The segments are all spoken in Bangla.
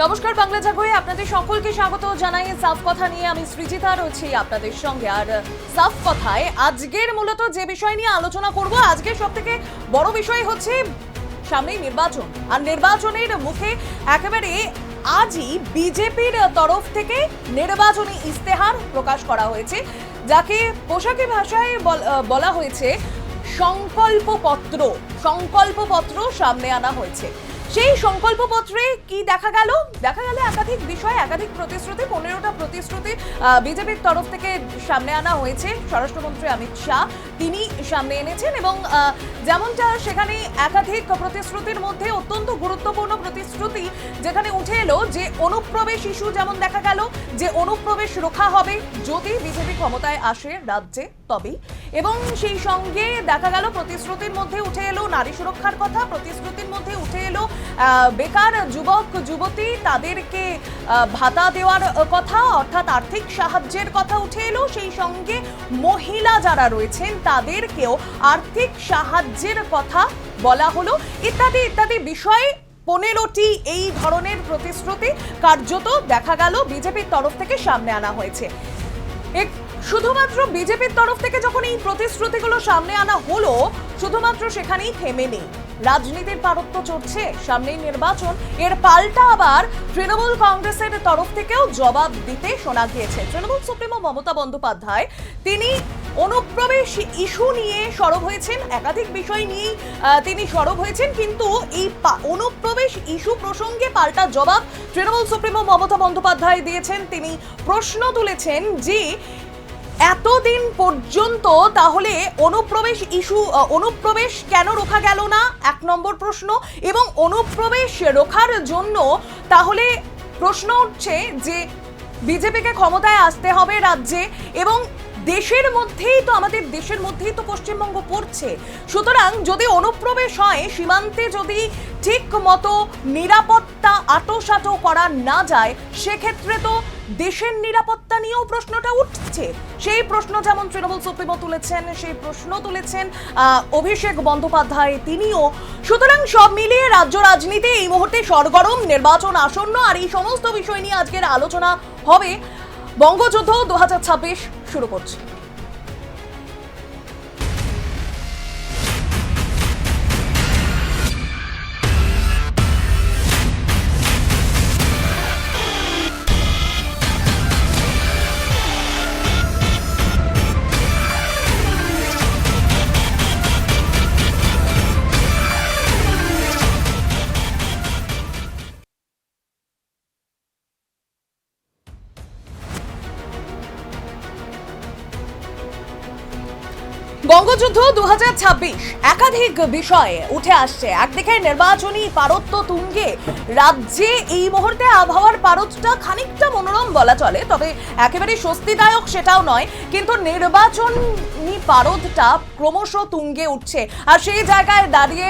নমস্কার, বাংলা জাগরে আপনাদের সকলকে স্বাগত জানাই। সাফ কথা নিয়ে আমি সৃজিতা রয়েছি আপনাদের সঙ্গে। আর সাফ কথায় আজকের মূলত যে বিষয় নিয়ে আলোচনা করব, আজকের সবথেকে বড় বিষয় হচ্ছে সামনেই নির্বাচন। আর নির্বাচনের মুখে একেবারে আজই বিজেপির তরফ থেকে নির্বাচনী ইস্তেহার প্রকাশ করা হয়েছে, যাকে পোশাকি ভাষায় বলা হয়েছে সংকল্পপত্র সামনে আনা হয়েছে। সেই সংকল্পপত্রে কি দেখা গেল একাধিক বিষয়, একাধিক প্রতিশ্রুতি, 15টা প্রতিশ্রুতি বিজেপির তরফ থেকে সামনে আনা হয়েছে। স্বরাষ্ট্রমন্ত্রী অমিত শাহ তিনি সামনে এনেছেন এবং যেমনটা সেখানে একাধিক প্রতিশ্রুতির মধ্যে অত্যন্ত গুরুত্বপূর্ণ প্রতিশ্রুতি যেখানে উঠে এলো যে অনুপ্রবেশ ইস্যু যেমন দেখা গেল যে অনুপ্রবেশ রোখা হবে যদি বিজেপি ক্ষমতায় আসে রাজ্যে তবেই, এবং সেই সঙ্গে দেখা গেল প্রতিশ্রুতির মধ্যে উঠে এলো নারী সুরক্ষার কথা, প্রতিশ্রুতির মধ্যে উঠে এলো বেকার যুবক যুবতী তাদেরকে ভাতা দেওয়ার কথা, অর্থাৎ আর্থিক সাহায্যের কথা উঠে এলো। সেই সঙ্গে মহিলা যারা রয়েছেন তাদেরকেও আর্থিক সাহায্যের কথা বলা হলো, ইত্যাদি ইত্যাদি বিষয়ে 15টি এই ধরনের প্রতিশ্রুতি কার্যত দেখা গেল বিজেপির তরফ থেকে সামনে আনা হয়েছে। শুধুমাত্র বিজেপির তরফ থেকে যখন এই প্রতিশ্রুতিগুলো সামনে আনা হলো, শুধুমাত্র সেখানেই থেমে নেই। রাজনীতির পারত্ব চড়ছে, সামনেই নির্বাচন, এর পাল্টা আবার তৃণমূল কংগ্রেসের তরফ থেকেও জবাব দিতে শোনা গিয়েছে। তৃণমূল সুপ্রিমো মমতা বন্দ্যোপাধ্যায় তিনি অনুপ্রবেশ ইস্যু নিয়ে সরব হয়েছেন, একাধিক বিষয় নিয়েই তিনি সরব হয়েছেন, কিন্তু এই অনুপ্রবেশ ইস্যু প্রসঙ্গে পাল্টা জবাব তৃণমূল সুপ্রিমো মমতা বন্দ্যোপাধ্যায় দিয়েছেন। তিনি প্রশ্ন তুলেছেন যে এতদিন পর্যন্ত তাহলে অনুপ্রবেশ কেন রোখা গেল না, 1 নম্বর প্রশ্ন। এবং অনুপ্রবেশ রোখার জন্য তাহলে প্রশ্ন উঠছে যে বিজেপিকে ক্ষমতায় আসতে হবে রাজ্যে, এবং দেশের মধ্যেই তো আমাদের দেশের মধ্যেই তো পশ্চিমবঙ্গ পড়ছে। সুতরাং যদি অনুপ্রবেশ হয়, সীমান্তে যদি ঠিক মতো নিরাপত্তা আঁটোসাঁটো করা না যায়, সেক্ষেত্রে তো দেশের নিরাপত্তা নিয়েও প্রশ্নটা উঠছে। সেই প্রশ্ন যেমন তৃণমূল সুপ্রিমো তুলেছেন, সেই প্রশ্ন তুলেছেন অভিষেক বন্দ্যোপাধ্যায় তিনিও। সুতরাং সব মিলিয়ে রাজ্য রাজনীতি এই মুহূর্তে সরগরম, নির্বাচন আসন্ন, আর এই সমস্ত বিষয় নিয়ে আজকের আলোচনা হবে। বঙ্গযুদ্ধ 2026 শুরু করছে। বঙ্গযুদ্ধ 2026 একাধিক বিষয়ে উঠে আসছে। একদিকে নির্বাচনী পারত্ব তুঙ্গে, রাজ্যে এই মুহূর্তে আবহাওয়ার পারতটা খানিকটা মনোরম বলা চলে, তবে একেবারে স্বস্তিদায়ক সেটাও নয়, কিন্তু নির্বাচনী পারতটা ক্রমশ তুঙ্গে উঠছে। আর সেই জায়গায় দাঁড়িয়ে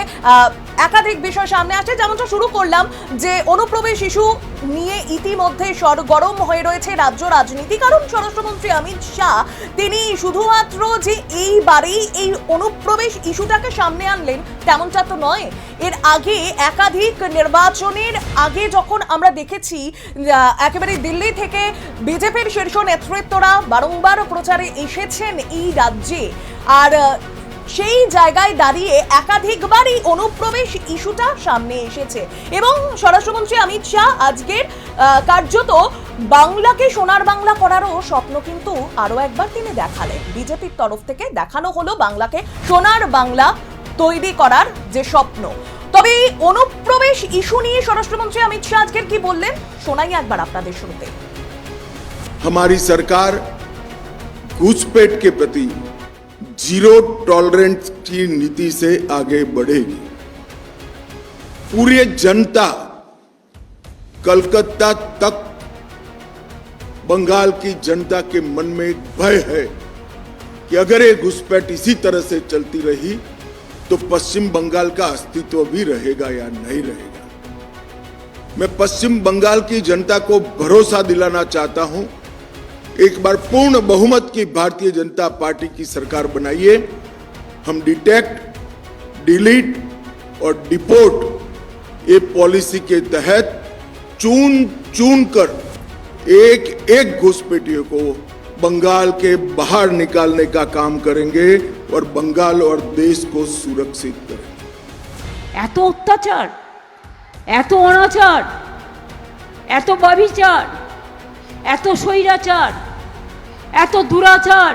একাধিক বিষয় সামনে আসছে। যেমনটা শুরু করলাম যে অনুপ্রবেশ ইস্যু নিয়ে ইতিমধ্যে সরগরম হয়ে রয়েছে রাজ্য রাজনীতি, কারণ স্বরাষ্ট্রমন্ত্রী অমিত শাহ তিনি শুধুমাত্র যে এইবারেই এই অনুপ্রবেশ ইস্যুটাকে সামনে আনলেন তেমনটা তো নয়। এর আগে একাধিক নির্বাচনের আগে যখন আমরা দেখেছি একেবারে দিল্লি থেকে বিজেপির শীর্ষ নেতৃত্বরা বারংবার প্রচারে এসেছেন এই রাজ্যে, আর সেই জায়গায় দাঁড়িয়ে একাধিকবারই অনুপ্রবেশ ইস্যুটা সামনে এসেছে। এবং স্বরাষ্ট্রমন্ত্রী অমিত শাহ আজকের কার্যত বাংলাকে সোনার বাংলা করারও স্বপ্ন কিন্তু আরো একবার তিনি দেখালেন। বিজেপির তরফ থেকে দেখানো হলো বাংলাকে সোনার বাংলা তৈরি করার যে স্বপ্ন। তবে এই অনুপ্রবেশ ইস্যু নিয়ে স্বরাষ্ট্রমন্ত্রী অমিত শাহ আজকের কি বললেন শোনাই একবার আপনাদের শুরুতে। हमारी सरकार घुसपैठ के प्रति जीरो टॉलरेंस की नीति से आगे बढ़ेगी। पूरी जनता कलकत्ता तक बंगाल की जनता के मन में एक भय है कि अगर ये घुसपैठ इसी तरह से चलती रही तो पश्चिम बंगाल का अस्तित्व भी रहेगा या नहीं रहेगा। मैं पश्चिम बंगाल की जनता को भरोसा दिलाना चाहता हूं, एक बार पूर्ण बहुमत की भारतीय जनता पार्टी की सरकार बनाइए। हम डिटेक्ट, डिलीट और डिपोर्ट ये पॉलिसी के तहत चून चून कर एक एक घुसपैठियों को बंगाल के बाहर निकालने का काम करेंगे और बंगाल और देश को सुरक्षित करेंगे। এত অত্যাচার, এত অনাচার, এত ব্যভিচার, এত স্বৈরাচার, এত দুরাচার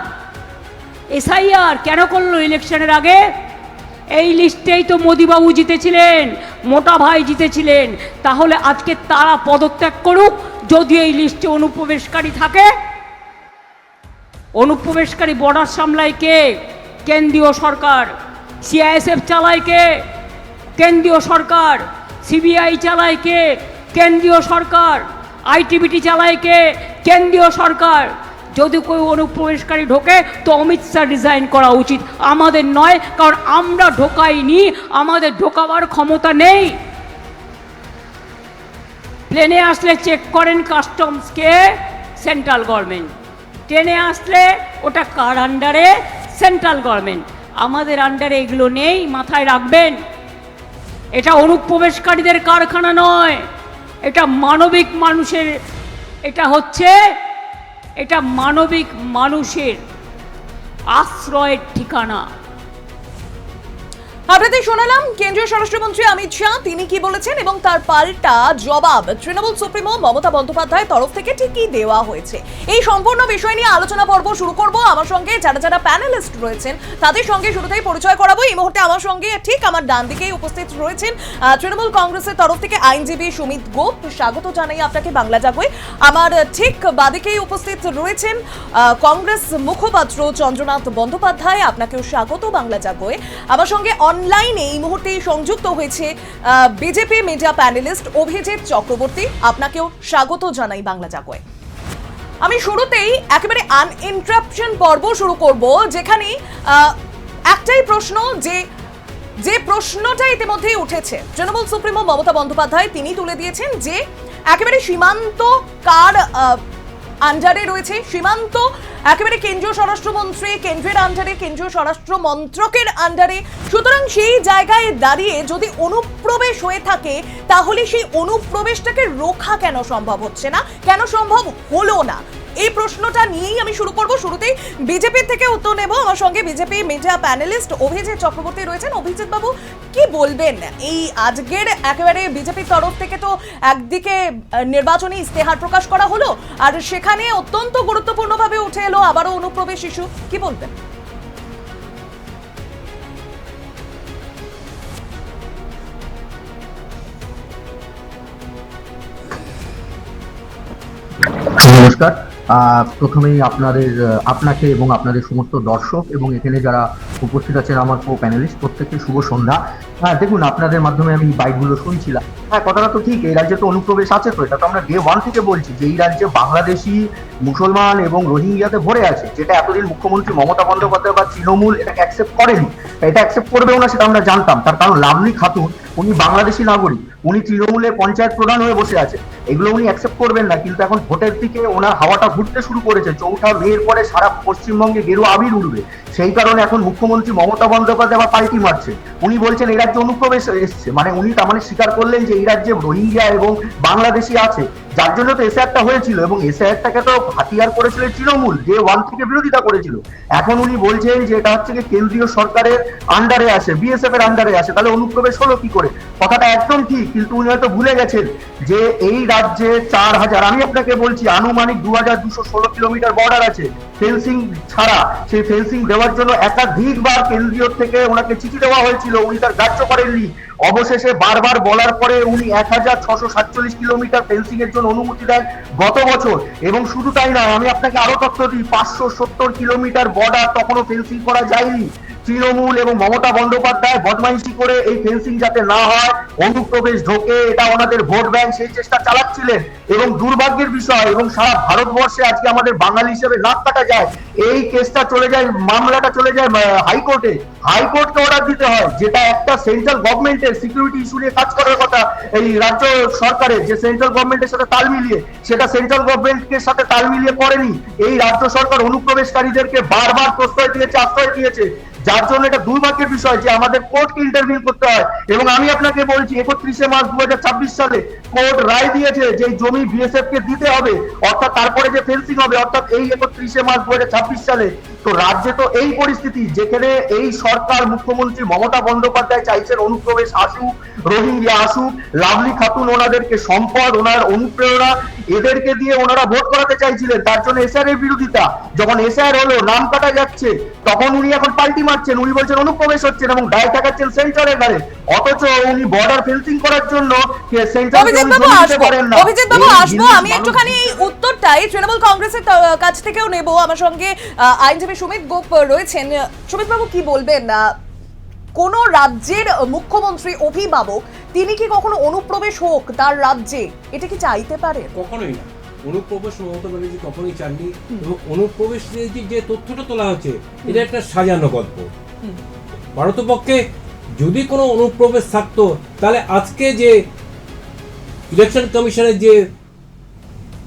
এসআইআর কেন করলো ইলেকশনের আগে? এই লিস্টেই তো মোদিবাবু জিতেছিলেন, মোটা ভাই জিতেছিলেন। তাহলে আজকে তারা পদত্যাগ করুক যদি এই লিস্টে অনুপ্রবেশকারী থাকে। অনুপ্রবেশকারী বর্ডার সামলায় কে? কেন্দ্রীয় সরকার। সিআইএসএফ চালায় কে? কেন্দ্রীয় সরকার। সিবিআই চালায় কে? কেন্দ্রীয় সরকার। আইটিবিটি চালায় কে? কেন্দ্রীয় সরকার। যদি কেউ অনুপ্রবেশকারী ঢোকে তো অমিত শাহ রিজাইন করা উচিত, আমাদের নয়, কারণ আমরা ঢোকাইনি, আমাদের ঢোকাবার ক্ষমতা নেই। প্লেনে আসলে চেক করেন কাস্টমসকে সেন্ট্রাল গভর্নমেন্ট, ট্রেনে আসলে ওটা কার আন্ডারে? Central government. আমাদের আন্ডারে এগুলো নেই, মাথায় রাখবেন। এটা অনুপ্রবেশকারীদের কারখানা নয়, এটা মানবিক মানুষের, এটা মানবিক মানুষের আশ্রয়ের ঠিকানা। আপনাদের শোনালাম কেন্দ্রীয় স্বরাষ্ট্রমন্ত্রী অমিত শাহ তিনি কি বলেছেন এবং তার পাল্টা জবাব তৃণমূল সুপ্রিমো মমতা বন্দ্যোপাধ্যায়ের তরফ থেকে ঠিকই দেওয়া হয়েছে। এই সম্পূর্ণ বিষয় নিয়ে আলোচনা পর্ব শুরু করব। আমার সঙ্গে যারা যারা প্যানেলিস্ট রয়েছেন তাদের সঙ্গে শুরুতেই পরিচয় করাবো। এই মুহূর্তে আমার সঙ্গে ঠিক আমার ডান দিকেই উপস্থিত রয়েছেন তৃণমূল কংগ্রেসের তরফ থেকে আইনজীবী সুমিত গোপ, স্বাগত জানাই আপনাকে বাংলা জাগোয়। আমার ঠিক বাদিকেই উপস্থিত রয়েছেন কংগ্রেস মুখপাত্র চন্দ্রনাথ বন্দ্যোপাধ্যায়, আপনাকেও স্বাগত বাংলা জাগোয়। আমার সঙ্গে অনলাইনে এই মুহূর্তে সংযুক্ত হয়েছে BJP media panelist Abhijit Chakraborty, আপনাকেও স্বাগত জানাই বাংলা জাগোয়। আমি শুরুতেই একেবারে আনইন্টারাপশন পর্ব শুরু করব, যেখানে একটাই প্রশ্ন, যে প্রশ্নটা ইতিমধ্যেই উঠেছে তৃণমূল সুপ্রিমো মমতা বন্দ্যোপাধ্যায় তিনি তুলে দিয়েছেন যে একেবারে সীমান্ত কার আন্ডারে রয়েছে, সীমান্ত একেবারে কেন্দ্রীয় স্বরাষ্ট্রমন্ত্রী, কেন্দ্রের আন্ডারে, কেন্দ্রীয় স্বরাষ্ট্র মন্ত্রকের আন্ডারে। সুতরাং সেই জায়গায় দাঁড়িয়ে যদি অনুপ্রবেশ হয়ে থাকে তাহলে সেই অনুপ্রবেশটাকে রোখা কেন সম্ভব হচ্ছে না, কেন সম্ভব হলো না? এই প্রশ্নটা নিয়েই আমি শুরু করব। শুরুতেই বিজেপি থেকে উত্তর নেব। আমার সঙ্গে BJP media panelist Abhijit Chakraborty রয়েছেন। অভিজিৎ বাবু কি বলবেন? এই আজকের একেবারে বিজেপির তরফ থেকে তো একদিকে নির্বাচনী ইস্তেহার প্রকাশ করা হলো, আর সেখানে অত্যন্ত গুরুত্বপূর্ণভাবে উঠে এলো আবারও অনুপ্রবেশ ইস্যু, কি বলবেন? নমস্কার। প্রথমেই আপনাকে এবং আপনাদের সমস্ত দর্শক এবং এখানে যারা উপস্থিত আছেন আমার কো প্যানেলিস্ট প্রত্যেককে শুভ সন্ধ্যা। দেখুন, আপনাদের মাধ্যমে আমি বাইকগুলো শুনছিলাম। কথাটা তো ঠিক, এই রাজ্যে তো অনুপ্রবেশ আছে, তো এটা তো আমরা ডে 1 থেকে বলছি যে এই রাজ্যে বাংলাদেশি, মুসলমান এবং রোহিঙ্গিয়াতে ভরে আছে, যেটা এতদিন মুখ্যমন্ত্রী মমতা বন্দ্যোপাধ্যায় বা তৃণমূল এটাকে অ্যাকসেপ্ট করেনি। এটা অ্যাকসেপ্ট করবেও না সেটা আমরা জানতাম, তার কারণ লাভলি খাতুন উনি বাংলাদেশি নাগরিক, উনি তৃণমূলের পঞ্চায়েত প্রধান হয়ে বসে আছে, এগুলো উনি অ্যাকসেপ্ট করবেন না। কিন্তু এখন ভোটের দিকে ওনার হাওয়াটা ঘুরতে শুরু করেছে, 4 মের পরে সারা পশ্চিমবঙ্গে গেরুয়া আবির উঠবে, সেই কারণে এখন মুখ্যমন্ত্রী মমতা বন্দ্যোপাধ্যায় আবার পাল্টি মারছে। উনি বলছেন এই রাজ্যে অনুপ্রবেশ এসছে, মানে উনি তার মানে স্বীকার করলেন যে এই রাজ্যে রোহিঙ্গিয়া এবং বাংলাদেশি আছে, যার জন্য তো এসআইআরটা হয়েছিল এবং এসআইআরটাকে তো হাতিয়ার করেছিল তৃণমূল, ডে 1 থেকে বিরোধিতা করেছিল। এখন উনি বলছেন যে এটা হচ্ছে কেন্দ্রীয় সরকারের আন্ডারে আসে, বিএসএফ এর আন্ডারে আসে, তাহলে অনুপ্রবেশ হলো কি করে? কথাটা একদম ঠিক, কিন্তু উনি হয়তো ভুলে গেছেন যে এই রাজ্যে 4000, আমি আপনাকে বলছি আনুমানিক 2216 কিলোমিটার বর্ডার আছে ফেন্সিং ছাড়া। সেই ফেন্সিং দেওয়ার জন্য একাধিকবার কেন্দ্রীয় থেকে ওনাকে চিঠি দেওয়া হয়েছিল, উনি তার গ্রাহ্য করেননি। অবশেষে বারবার বলার পরে উনি 1647 কিলোমিটার ফেন্সিং এর জন্য অনুমতি দেন গত বছর। এবং শুধু তাই নয়, আমি আপনাকে আরো তথ্য দিই, 570 কিলোমিটার বর্ডার তখনও ফেন্সিং করা যায়নি। তৃণমূল এবং মমতা বন্দ্যোপাধ্যায় বদমাইশি করে এই ফেন্সিং যাতে না হয়, অনুপ্রবেশ ঢোকে, এটা ওনাদের ভোট ব্যাংক, সেই চেষ্টা চালাচ্ছিলেন। এবং দুর্ভাগ্যের বিষয়, এবং সারা ভারতবর্ষে আজকে আমাদের বাঙালি হিসেবে নাক কাটা যায়, এই কেসটা চলে যায়, মামলাটা চলে যায় হাইকোর্টে। হাইকোর্টকে অর্ডার দিতে হয়, যেটা একটা সেন্ট্রাল গভর্নমেন্টের সিকিউরিটি ইস্যু নিয়ে কাজ করার কথা, এই রাজ্য সরকারের যে সেন্ট্রাল গভর্নমেন্টের সাথে তাল মিলিয়ে, সেটা সেন্ট্রাল গভর্নমেন্টের সাথে তাল মিলিয়ে করেনি। এই রাজ্য সরকার অনুপ্রবেশকারীদেরকে বারবার প্রশ্রয় দিয়েছে, আশ্রয় দিয়েছে, যার জন্য এটা দুর্ভাগ্যের বিষয় যে আমাদের কোর্টকে ইন্টারভিউ করতে হয়। এবং আমি আপনাকে বলছি 31শে মার্চ 2026 সালে কোর্ট রায় দিয়েছে যে জমি বিএসএফ কে দিতে হবে, অর্থাৎ তারপরে যে ফেন্সিং হবে, অর্থাৎ এই 31শে মার্চ 2026 সালে। তো রাজ্যে তো এই পরিস্থিতি, যেখানে এই সরকার মুখ্যমন্ত্রী মমতা বন্দ্যোপাধ্যায় চাইছেন অনুপ্রবেশ আসুক, রোহিঙ্গা আসুক, লাভলি খাতুন ওনাদেরকে সম্পদ, ওনার অনুপ্রেরণা, এদেরকে দিয়ে ওনারা ভোট করাতে চাইছিলেন, তার জন্য এসআর এর বিরোধিতা। যখন এসআর হলো, নাম কাটা যাচ্ছে, তখন উনি এখন পাল্টি মারছেন, উনি বলছেন অনুপ্রবেশ হচ্ছেন এবং দায় ঠেকাচ্ছেন সেন্ট্রালের ঘাড়ে, অথচ উনি বর্ডার ফেন্সিং করার জন্য অভিজিৎ বাবু আসবো আমি একটুখানি এই উত্তরটাই তৃণমূল কংগ্রেসের কাছ থেকেও নেব। আমার সঙ্গে আইনজীবী সুমিত গোপ রয়েছেন। সুমিত বাবু, কি বলবেন, কোন রাজ্যের মুখ্যমন্ত্রী অভিভাবক তিনি কি কখনো অনুপ্রবেশ হোক তার রাজ্যে, এটা কি চাইতে পারে? কখনোই না। অনুপ্রবেশ মমতা ব্যানার্জি কখনোই চাননি, এবং অনুপ্রবেশ নিয়ে যে তথ্যটা তোলা হচ্ছে এটা একটা সাজানো গল্প। ভারতপক্ষে যদি কোনো অনুপ্রবেশ থাকতো তাহলে আজকে যে ইলেকশন কমিশনের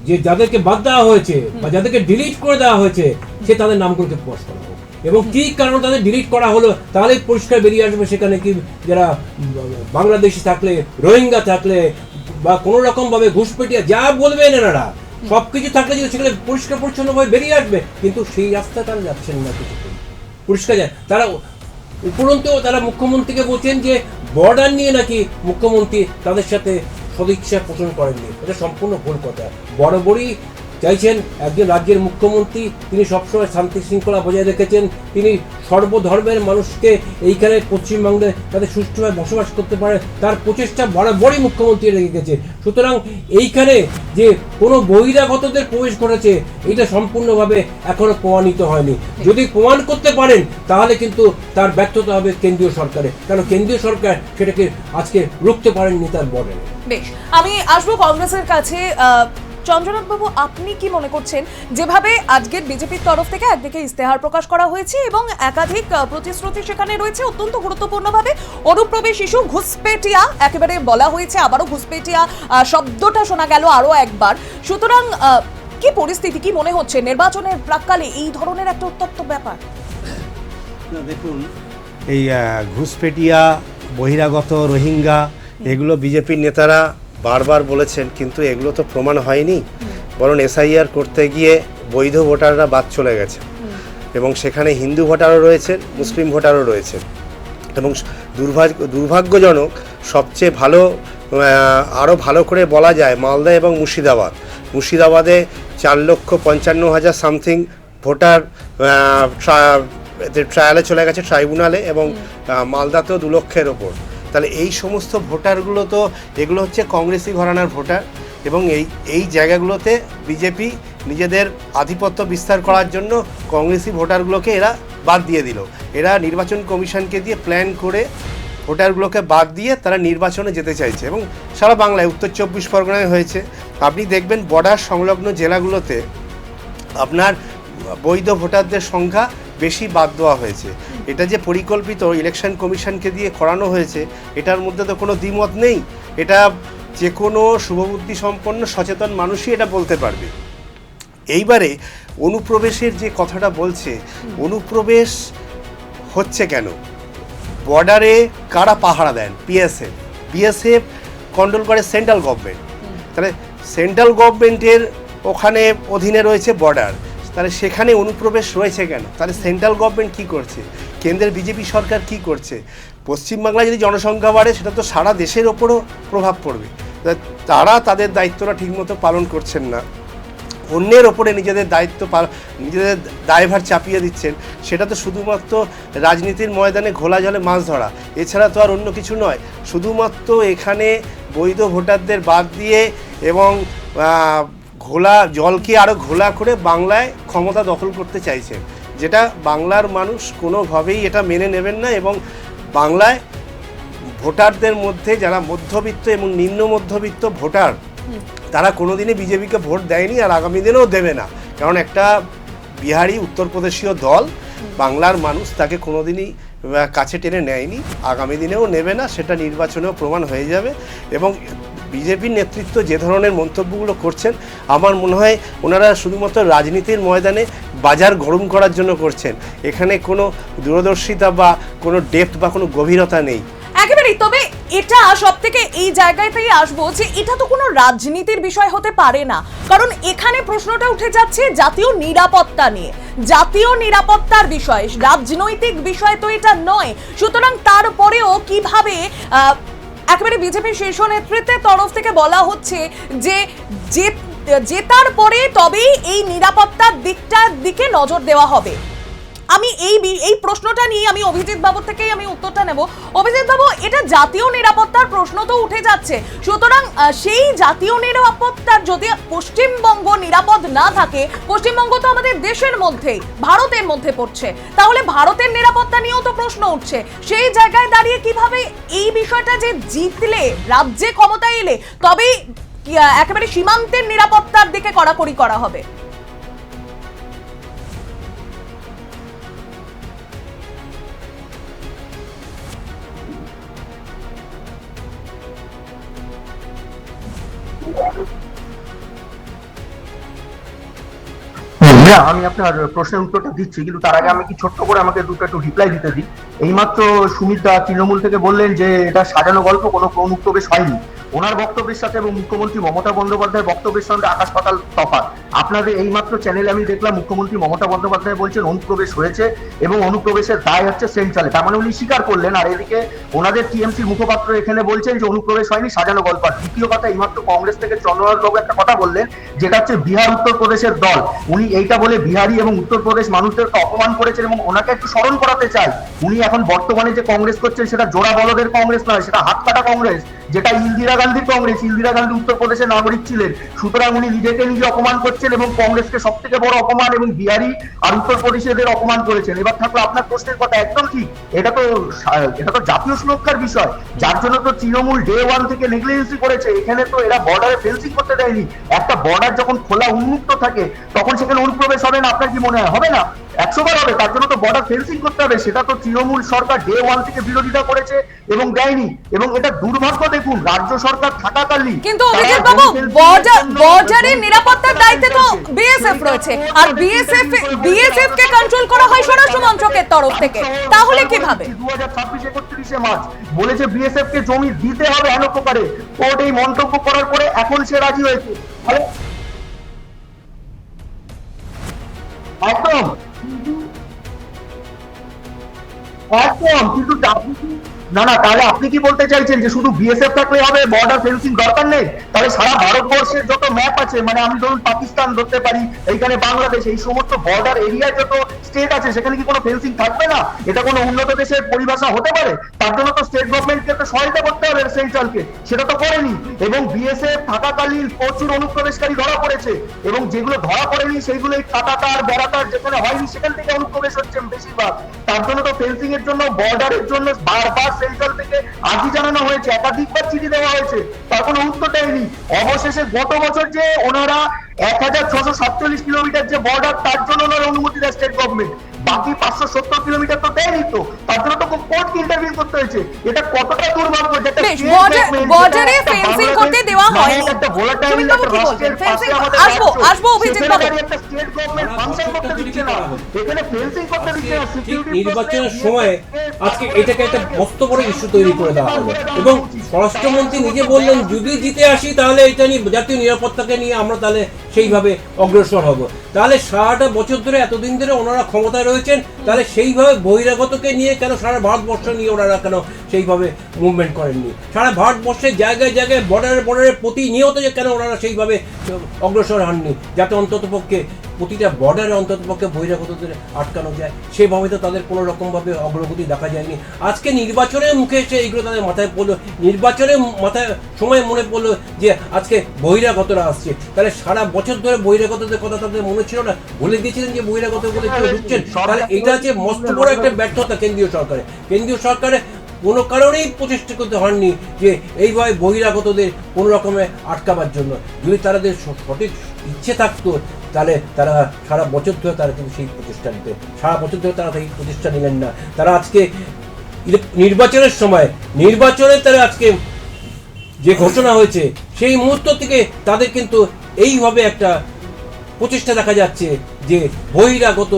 যে যাদেরকে বাদ দেওয়া হয়েছে বা যাদেরকে ডিলিট করে দেওয়া হয়েছে সে তাদের নামগুলোকে প্রকাশ করা হোক, এবং কি কারণে তাদের ডিলিট করা হলো তাহলে পরিষ্কার বেরিয়ে আসবে সেখানে কি যারা বাংলাদেশি থাকলে, রোহিঙ্গা থাকলে বা কোনো রকম ভাবে ঘুষপেটিয়া যা বলবেন এনারা সবকিছু থাকলে যদি সেখানে পরিষ্কার পরিচ্ছন্নভাবে বেরিয়ে আসবে, কিন্তু সেই রাস্তা তারা যাচ্ছেন না। কিছু পরিষ্কার যায় তারা উপরন্তু তারা মুখ্যমন্ত্রীকে বলছেন যে বর্ডার নিয়ে নাকি মুখ্যমন্ত্রী তাদের সাথে সদিচ্ছা পোষণ করেননি। এটা সম্পূর্ণ ভুল কথা। বরাবরই চাইছেন একজন রাজ্যের মুখ্যমন্ত্রী, তিনি সবসময় শান্তি শৃঙ্খলা বজায় রেখেছেন, তিনি সর্বধর্মের মানুষকে এইখানে পশ্চিমবঙ্গে তাদের সুষ্ঠুভাবে বসবাস করতে পারে তার প্রচেষ্টা বরাবরই মুখ্যমন্ত্রী রেখেছে। সুতরাং এইখানে যে কোনো বহিরাগতদের প্রবেশ ঘটেছে এটা সম্পূর্ণভাবে এখনো প্রমাণিত হয়নি। যদি প্রমাণ করতে পারেন তাহলে কিন্তু তার ব্যর্থতা হবে কেন্দ্রীয় সরকারের, কারণ কেন্দ্রীয় সরকার সেটাকে আজকে রুখতে পারেননি তার বর্ডারে। বেশ, আমি আসবো কংগ্রেসের কাছে। চন্দ্রনাথ বাবু, আপনি কি মনে করছেন যেভাবে আজকের বিজেপির তরফ থেকে একদিকে ইস্তেহার প্রকাশ করা হয়েছে এবং একাধিক প্রতিশ্রুতি সেখানে রয়েছে, অত্যন্ত গুরুত্বপূর্ণভাবে অনুপ্রবেশ ইস্যু, ঘুষপেটিয়া একেবারে বলা হয়েছে, আবারও ঘুষপেটিয়া শব্দটা শোনা গেল আরো একবার। সুতরাং কি পরিস্থিতি, কি মনে হচ্ছে নির্বাচনের প্রাক্কালে এই ধরনের একটা উত্তপ্ত ব্যাপার? না দেখুন, এই ঘুষপেটিয়া, বহিরাগত, রোহিঙ্গা এগুলো বিজেপির নেতারা বারবার বলেছেন, কিন্তু এগুলো তো প্রমাণ হয়নি। বরং এসআইআর করতে গিয়ে বৈধ ভোটাররা বাদ চলে গেছে, এবং সেখানে হিন্দু ভোটারও রয়েছেন, মুসলিম ভোটারও রয়েছেন। এবং দুর্ভাগ্যজনক, সবচেয়ে ভালো, আরও ভালো করে বলা যায় মালদা এবং মুর্শিদাবাদে 4,55,000 সামথিং ভোটার ট্রায়ালে চলে গেছে, ট্রাইব্যুনালে, এবং মালদাতেও 2 লক্ষের ওপর। তাহলে এই সমস্ত ভোটারগুলো তো এগুলো হচ্ছে কংগ্রেসি ঘরানার ভোটার, এবং এই জায়গাগুলোতে বিজেপি নিজেদের আধিপত্য বিস্তার করার জন্য কংগ্রেসি ভোটারগুলোকে এরা বাদ দিয়ে দিল। এরা নির্বাচন কমিশনকে দিয়ে প্ল্যান করে ভোটারগুলোকে বাদ দিয়ে তারা নির্বাচনে যেতে চাইছে, এবং সারা বাংলায় উত্তর 24 পরগনায় হয়েছে। আপনি দেখবেন বর্ডার সংলগ্ন জেলাগুলোতে আপনার বৈধ ভোটারদের সংখ্যা বেশি বাদ দেওয়া হয়েছে। এটা যে পরিকল্পিত ইলেকশন কমিশনকে দিয়ে করানো হয়েছে এটার মধ্যে তো কোনো দ্বিমত নেই। এটা যে কোনো শুভবুদ্ধি সম্পন্ন সচেতন মানুষই এটা বলতে পারবে। এইবারে অনুপ্রবেশের যে কথাটা বলছে, অনুপ্রবেশ হচ্ছে কেন? বর্ডারে কারা পাহারা দেন? বিএসএফ কন্ট্রোল করে সেন্ট্রাল গভর্নমেন্ট। তাহলে সেন্ট্রাল গভর্নমেন্টের ওখানে অধীনে রয়েছে বর্ডার, তাহলে সেখানে অনুপ্রবেশ রয়েছে কেন? তাহলে সেন্ট্রাল গভর্নমেন্ট কী করছে? কেন্দ্রের বিজেপি সরকার কি করছে? পশ্চিমবাংলায় যদি জনসংখ্যা বাড়ে সেটা তো সারা দেশের ওপরও প্রভাব পড়বে। তারা তাদের দায়িত্বটা ঠিকমতো পালন করছেন না, অন্যের ওপরে নিজেদের দায়ভার চাপিয়ে দিচ্ছেন। সেটা তো শুধুমাত্র রাজনীতির ময়দানে ঘোলা জলে মাছ ধরা, এছাড়া তো আর অন্য কিছু নয়। শুধুমাত্র এখানে বৈধ ভোটারদের বাদ দিয়ে এবং ঘোলা জলকে আরও ঘোলা করে বাংলায় ক্ষমতা দখল করতে চাইছেন, যেটা বাংলার মানুষ কোনোভাবেই এটা মেনে নেবেন না। এবং বাংলায় ভোটারদের মধ্যে যারা মধ্যবিত্ত এবং নিম্ন মধ্যবিত্ত ভোটার, তারা কোনোদিনই বিজেপিকে ভোট দেয়নি আর আগামী দিনেও দেবে না, কারণ একটা বিহারি উত্তরপ্রদেশীয় দল, বাংলার মানুষ তাকে কোনোদিনই কাছে টেনে নেয়নি, আগামী দিনেও নেবে না, সেটা নির্বাচনেও প্রমাণ হয়ে যাবে। এবং বিজেপির নেতৃত্ব যে ধরনের মন্তব্যগুলো করছেন, আমার মনে হয় ওনারা শুধুমাত্র রাজনীতির ময়দানে বাজার গরম করার জন্য করছেন। এখানে কোনো দূরদর্শিতা বা কোনো ডেপথ বা কোনো গভীরতা নেই। একেবারেই। তবে এটা সব থেকে এই জায়গাতেই আসবো যে এটা তো কোনো রাজনীতির বিষয় হতে পারে না, কারণ এখানে প্রশ্নটা উঠে যাচ্ছে জাতীয় নিরাপত্তা নিয়ে, জাতীয় নিরাপত্তার বিষয়, রাজনৈতিক বিষয় তো এটা নয়। সুতরাং তারপরেও কিভাবে একেবারে বিজেপির শীর্ষ নেতৃত্বের তরফ থেকে বলা হচ্ছে যে জেতার পরে তবেই এই নিরাপত্তার দিকটার দিকে নজর দেওয়া হবে। আমি এই প্রশ্নটা নিয়ে আমি অভিজিৎ বাবুর থেকেই আমি উত্তরটা নেব। অভিজিৎ বাবু, এটা জাতীয় নিরাপত্তার প্রশ্ন তো উঠে যাচ্ছে, সুতরাং সেই জাতীয় নিরাপত্তার যদি পশ্চিমবঙ্গ নিরাপদ না থাকে, পশ্চিমবঙ্গ তো আমাদের দেশের মধ্যেই, ভারতের মধ্যে পড়ছে, তাহলে ভারতের নিরাপত্তা নিয়েও তো প্রশ্ন উঠছে। সেই জায়গায় দাঁড়িয়ে কিভাবে এই বিষয়টা যে জিতলে, রাজ্যে ক্ষমতায় এলে তবেই একেবারে সীমান্তের নিরাপত্তার দিকে কড়াকড়ি করা হবে? আমি আপনার প্রশ্নের উত্তরটা দিচ্ছি, কিন্তু তার আগে আমি কি ছোট্ট করে আমাকে একটু রিপ্লাই দিতে দিই। এইমাত্র সুমিত দা তৃণমূল থেকে বললেন যে এটা সাজানো গল্প, কোনো অনুপ্রবেশ হয়নি। ওনার বক্তব্যের সাথে এবং মুখ্যমন্ত্রী মমতা বন্দ্যোপাধ্যায়ের বক্তব্যের সঙ্গে আকাশ পাতাল তফাৎ। আপনাদের এইমাত্র চ্যানেলে আমি দেখলাম মুখ্যমন্ত্রী মমতা বন্দ্যোপাধ্যায় বলছেন অনুপ্রবেশ হয়েছে এবং অনুপ্রবেশের দায় হচ্ছে সেন্ট্রালে, তার মানে উনি স্বীকার করলেন। আর এদিকে ওনাদের টিএমসির মুখপাত্র এখানে বলছেন যে অনুপ্রবেশ হয়নি, সাজানো গল্প। আর দ্বিতীয় কথা, এইমাত্র কংগ্রেস থেকে চন্দ্রনাথ বাবু একটা কথা বললেন, যেটা হচ্ছে বিহার উত্তরপ্রদেশের দল। উনি এইটা বলে বিহারি এবং উত্তরপ্রদেশ মানুষদেরকে অপমান করেছেন এবং ওনাকে একটু স্মরণ করাতে চাই, উনি এখন বর্তমানে যে কংগ্রেস করছেন সেটা জোড়া বলদের কংগ্রেস নয়, সেটা হাত কাটা কংগ্রেস, যেটা ইন্দিরা গান্ধীর কংগ্রেস। ইন্দিরা গান্ধী উত্তরপ্রদেশের নাগরিক ছিলেন, সুতরাং উনি নিজেকে নিজে অপমান করছেন এবং কংগ্রেসকে সব থেকে বড় অপমান এবং বিহারি আর উত্তরপ্রদেশের অপমান করেছেন। এবার থাকলো আপনার প্রশ্নের কথা, একদম ঠিক, এটা তো জাতীয় সুরক্ষার বিষয়, যার জন্য তো তৃণমূল ডে ওয়ান থেকে নেগলিজেন্সি করেছে। এখানে তো এরা বর্ডারে ফেন্সিং করতে দেয়নি। একটা বর্ডার যখন খোলা উন্মুক্ত থাকে তখন সেখানে অনুপ্রবেশ হবে না? আপনার কি মনে হয় হবে না? 100 বার হবে। তার জন্য তো বর্ডার ফেন্সিং করতে হবে। সেটা তো তৃণমূল সরকার ডে ওয়ান থেকে বিরোধিতা করেছে এবং দেয়নি। এবং এটা দুর্ভাগ্য, দেখুন রাজ্য সরকার থাকাকালীন। কিন্তু অভিজিৎ বাবু, বর্ডারের নিরাপত্তার দায়িত্বে তো বিএসএফ রয়েছে, আর বিএসএফ কে কন্ট্রোল করা হয় স্বরাষ্ট্র মন্ত্রকের তরফ থেকে, তাহলে কিভাবে? 2026 31শে মার্চ বলেছে বিএসএফ কে জমি দিতে হবে এন প্রকারে। কোর্ট এই মন্তব্য করার পরে এখন সে রাজি হয়েছে। একদম কিন্তু না, তাহলে আপনি কি বলতে চাইছেন যে শুধু বিএসএফ থাকলে হবে, বর্ডার ফেন্সিং দরকার নেই? তাহলে সারা ভারতবর্ষের যত ম্যাপ আছে, মানে আমি ধরুন পাকিস্তান ধরতে পারি, এইখানে বাংলাদেশ, এই সমস্ত বর্ডার এরিয়ায় যত স্টেট আছে সেখানে কি কোনো ফেন্সিং থাকবে না? এটা কোনো উন্নত দেশের পরিভাষা হতে পারে? তার জন্য তো স্টেট গভর্নমেন্টকে তো সহায়তা করতে হবে সেন্ট্রালকে, সেটা তো করেনি। এবং বিএসএফ থাকাকালীন প্রচুর অনুপ্রবেশকারী ধরা পড়েছে এবং যেগুলো ধরা পড়েনি সেইগুলো এই কাটাতার বেড়াতার যেখানে হয়নি সেখান থেকে অনুপ্রবেশ হচ্ছে বেশিরভাগ। তার জন্য তো ফেন্সিং এর জন্য, বর্ডারের জন্য বারবার সেন্ট্রাল থেকে আর্জি জানানো হয়েছে, একাধিকবার চিঠি দেওয়া হয়েছে, তার কোনো উত্তর দেয়নি। অবশেষে গত বছর যে ওনারা 1647 কিলোমিটার যে বর্ডার, তার জন্য ওনারা অনুমতি দেয় স্টেট গভর্নমেন্ট, বাকি 570 কিলোমিটার তো দেয়নি। তো তার জন্য তো কোর্টকে ইন্টারভিউ করতে হয়েছে। এটা কতটা দুর্ভাগ্য যে একটা বর্ডারে ফেন্সিং করতে দেওয়া হয়নি। সুমিত বাবু কি বলছেন? ফেন্সিং আসবো অভিজিৎ বাবু, একটা স্টেট গভর্নমেন্ট ফাংশন করতে দিচ্ছে না, এখানে ফেন্সিং করতে দিচ্ছে না। নির্বাচনের সময় আজকে এটাকে একটা মস্ত বড় ইস্যু তৈরি করে দেওয়া হলো এবং স্বরাষ্ট্রমন্ত্রী নিজে বললেন যদি জিতে আসি তাহলে এটা নিয়ে, জাতীয় নিরাপত্তাকে নিয়ে আমরা তাহলে সেইভাবে অগ্রসর হব। তাহলে সারাটা বছর ধরে, এতদিন ধরে ওনারা ক্ষমতায় রয়েছেন, তাহলে সেইভাবে বহিরাগতকে নিয়ে কেন সারা ভারতবর্ষ নিয়ে ওনারা কেন সেইভাবে মুভমেন্ট করেননি? সারা ভারতবর্ষের জায়গায় জায়গায় বর্ডারে প্রতিনিয়ত যে কেন ওনারা সেইভাবে অগ্রসর হননি, যাতে অন্ততপক্ষে প্রতিটা বর্ডারে অন্ততপক্ষে বহিরাগতদের আটকানো যায়, সেভাবে তো তাদের কোনো রকমভাবে অগ্রগতি দেখা যায়নি। আজকে নির্বাচনের মুখে এসে এইগুলো তাদের মাথায় পড়লো, নির্বাচনের মাথায় সময় মনে পড়লো যে আজকে বহিরাগতরা আসছে। তাহলে সারা বছর ধরে বহিরাগতদের কথা তাদের মনে ছিল না? বলে দিয়েছিলেন যে বহিরাগত বলে কেউ ঢুকছেন। তাহলে এটা হচ্ছে মস্ত বড় একটা ব্যর্থতা কেন্দ্রীয় সরকারে কোনো কারণেই প্রচেষ্টা করতে হননি যে এইভাবে বহিরাগতদের কোনো রকমে আটকাবার জন্য। যদি তাদের সঠিক ইচ্ছে থাকতো তাহলে তারা সারা বছর ধরে তারা কিন্তু সেই প্রচেষ্টা নিতেন। সারা বছর ধরে তারা সেই প্রচেষ্টা নিলেন না। তারা আজকে নির্বাচনের সময়, তারা আজকে যে ঘোষণা হয়েছে সেই মুহূর্ত থেকে তাদের কিন্তু এইভাবে একটা প্রচেষ্টা দেখা যাচ্ছে যে বহিরাগত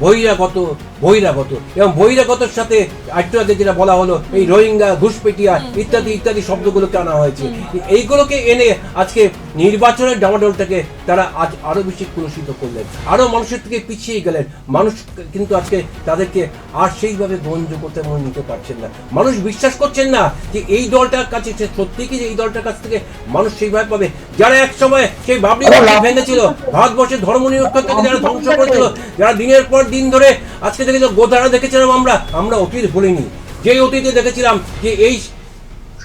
বহিরাগত বহিরাগত এবং বহিরাগতর সাথে একটু আগে যেটা বলা হলো এই রোহিঙ্গা ঘুষপেটিয়া ইত্যাদি ইত্যাদি শব্দগুলোকে আনা হয়েছে। এইগুলোকে এনে আজকে নির্বাচনের ডামাডোলটাকে তারা আজ আরো বেশি কুলুষিত করলেন, আরো মানুষের থেকে পিছিয়ে গেলেন। মানুষ কিন্তু আজকে তাদেরকে আর সেইভাবে গ্রহণ করতে মনে নিতে পারছেন না। মানুষ বিশ্বাস করছেন না যে এই দলটার কাছে সত্যি কি যে এই দলটার কাছ থেকে মানুষ সেইভাবে পাবে। যারা এক সময় সেই বাবরি মসজিদ ভেঙেছিল, ভারতবর্ষের ধর্মনিরপেক্ষতাকে যারা ধ্বংস করেছিল, যারা দিনের পর দিন ধরে আজকে দেখেছিল গোধারা দেখেছিলাম আমরা অতীত ভুলিনি। যে অতীতে দেখেছিলাম যে এই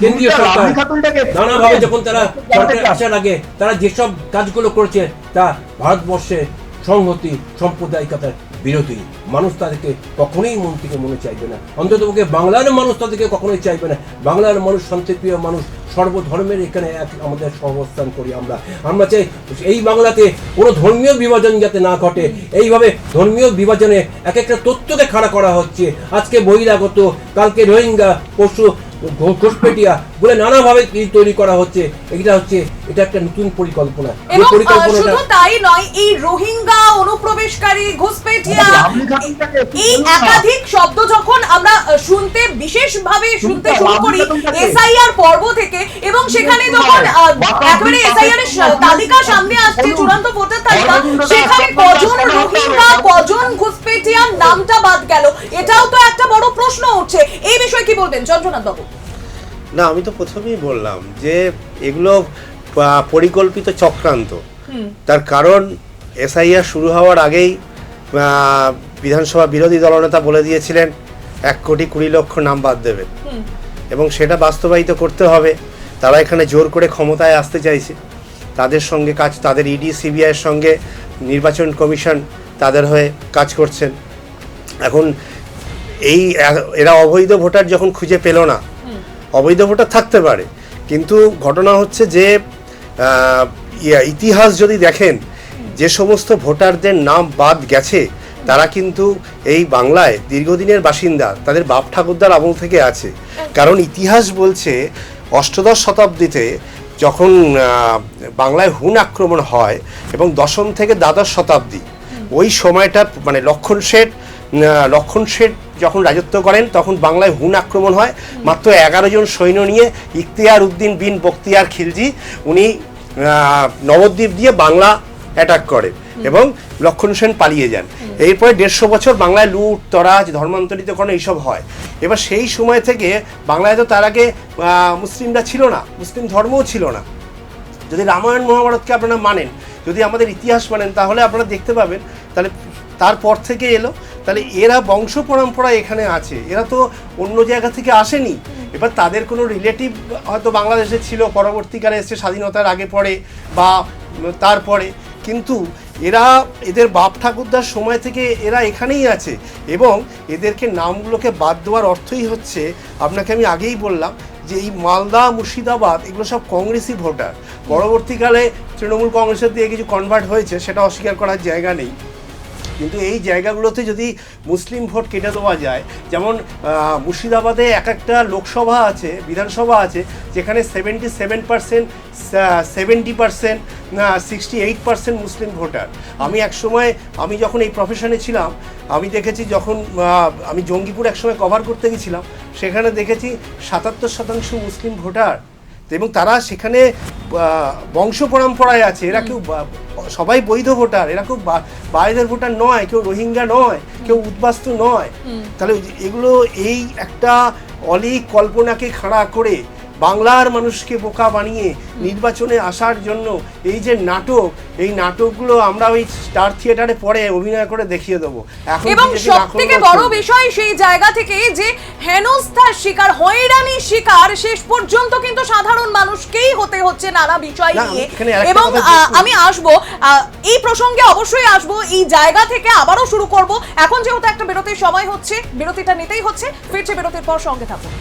কেন্দ্রীয় সরকার নানাভাবে যখন তারা সরকারে আসার আগে তারা যেসব কাজগুলো করেছে তা ভারতবর্ষের সংহতি সাম্প্রদায়িকতার বিরোধী। মানুষ তাদেরকে কখনোই মন থেকে মনে চাইবে না, অন্ততপক্ষে বাংলার মানুষ তাদেরকে কখনোই চাইবে না। বাংলার মানুষ শান্তিপ্রিয় মানুষ, সর্বধর্মের এখানে এক আমাদের সহবস্থান করি। আমরা চাই এই বাংলাতে কোনো ধর্মীয় বিভাজন যাতে না ঘটে। এইভাবে ধর্মীয় বিভাজনে এক একটা তথ্যকে খাড়া করা হচ্ছে। আজকে বহিরাগত, কালকে রোহিঙ্গা, পশু ঘুষপেটিয়া বলে নানাভাবে তৈরি করা হচ্ছে। এটা একটা নতুন পরিকল্পনা। এবং শুধু তাই নয়, এই রোহিঙ্গা, অনুপ্রবেশকারী, ঘুষপেটিয়া, এই একাধিক শব্দ যখন আমরা বিশেষভাবে শুনতে শুরু করি এসআইআর পর্ব থেকে, এবং সেখানে যখন একেবারে এসআইআর এর তালিকা সামনে আসছে, চূড়ান্ত ভোটার তালিকা, সেখানে কজন রোহিঙ্গা, কজন ঘুষপেটিয়ার নামটা বাদ গেল, এটাও তো একটা বড় প্রশ্ন উঠছে। এই বিষয়ে কি বলবেন চন্দ্রনাথ বাবু? না, আমি তো প্রথমেই বললাম যে এগুলো পরিকল্পিত চক্রান্ত। তার কারণ এসআইআর শুরু হওয়ার আগেই বিধানসভা বিরোধী দলনেতা বলে দিয়েছিলেন 1,20,00,000 নাম বাদ দেবেন, এবং সেটা বাস্তবায়িত করতে হবে। তারা এখানে জোর করে ক্ষমতায় আসতে চাইছে, তাদের সঙ্গে তাদের ইডি সিবিআইয়ের সঙ্গে নির্বাচন কমিশন তাদের হয়ে কাজ করছেন। এখন এরা অবৈধ ভোটার যখন খুঁজে পেল না, অবৈধ ভোটার থাকতে পারে, কিন্তু ঘটনা হচ্ছে যে ইতিহাস যদি দেখেন, যে সমস্ত ভোটারদের নাম বাদ গেছে তারা কিন্তু এই বাংলায় দীর্ঘদিনের বাসিন্দা, তাদের বাপ ঠাকুরদার আমল থেকে আছে। কারণ ইতিহাস বলছে অষ্টদশ শতাব্দীতে যখন বাংলায় হুন আক্রমণ হয় এবং দশম থেকে দ্বাদশ শতাব্দী, ওই সময়টা মানে লক্ষণ শেঠ যখন রাজত্ব করেন তখন বাংলায় হুন আক্রমণ হয়। মাত্র 11 জন সৈন্য নিয়ে ইখতিয়ার উদ্দিন বিন বখতিয়ার খিলজি উনি নবদ্বীপ দিয়ে বাংলা অ্যাটাক করে এবং লক্ষণ সেন পালিয়ে যান। এরপরে 150 বছর বাংলায় লুট, তরাজ, ধর্মান্তরিতকরণ এইসব হয়। এবার সেই সময় থেকে বাংলায় তো তার আগে মুসলিমরা ছিল না, মুসলিম ধর্মও ছিল না। যদি রামায়ণ মহাভারতকে আপনারা মানেন, যদি আমাদের ইতিহাস মানেন, তাহলে আপনারা দেখতে পাবেন তাহলে তারপর থেকে এলো। তাহলে এরা বংশ পরম্পরা এখানে আছে, এরা তো অন্য জায়গা থেকে আসেনি। এবার তাদের কোনো রিলেটিভ হয়তো বাংলাদেশে ছিল, পরবর্তীকালে এসে স্বাধীনতার আগে পরে বা তারপরে, কিন্তু এদের বাপ ঠাকুরদার সময় থেকে এরা এখানেই আছে। এবং এদেরকে নামগুলোকে বাদ দেওয়ার অর্থই হচ্ছে, আপনাকে আমি আগেই বললাম যে এই মালদা, মুর্শিদাবাদ এগুলো সব কংগ্রেসি ভোটার। পরবর্তীকালে তৃণমূল কংগ্রেসের দিয়ে কিছু কনভার্ট হয়েছে, সেটা অস্বীকার করার জায়গা নেই। কিন্তু এই জায়গাগুলোতে যদি মুসলিম ভোট কেটে দেওয়া যায়, যেমন মুর্শিদাবাদে একটা লোকসভা আছে, বিধানসভা আছে, যেখানে 77%, 70%, 68% মুসলিম ভোটার। আমি যখন এই প্রফেশনে ছিলাম, আমি দেখেছি যখন আমি জঙ্গিপুর একসময় কভার করতে গেছিলাম, সেখানে দেখেছি 77% মুসলিম ভোটার, এবং তারা সেখানে বংশ পরম্পরায় আছে। এরা কেউ সবাই বৈধ ভোটার, এরা কেউ বাইরের ভোটার নয়, কেউ রোহিঙ্গা নয়, কেউ উদ্বাস্তু নয়। তাহলে এগুলো এই একটা অলীক কল্পনাকে খাড়া করে বাংলার মানুষকে বোকা বানিয়ে নির্বাচনে আসার জন্য এই যে নাটক, এই নাটকগুলো আমরা ওই স্টার থিয়েটারে পরে অভিনয় করে দেখিয়ে দেবো। এবং সবথেকে বড় বিষয় সেই জায়গা থেকে যে হেনস্থার শিকার, হয়রানির শিকার শেষ পর্যন্ত কিন্তু সাধারণ মানুষকেই হতে হচ্ছে নানা বিষয় নিয়ে। এবং আমি আসবো এই প্রসঙ্গে, অবশ্যই আসবো, এই জায়গা থেকে আবারও শুরু করব। এখন যেহেতু একটা বিরতির সময় হচ্ছে, বিরতিটা নিতেই হচ্ছে, ফিরছে বিরতির পর, সঙ্গে থাকুন।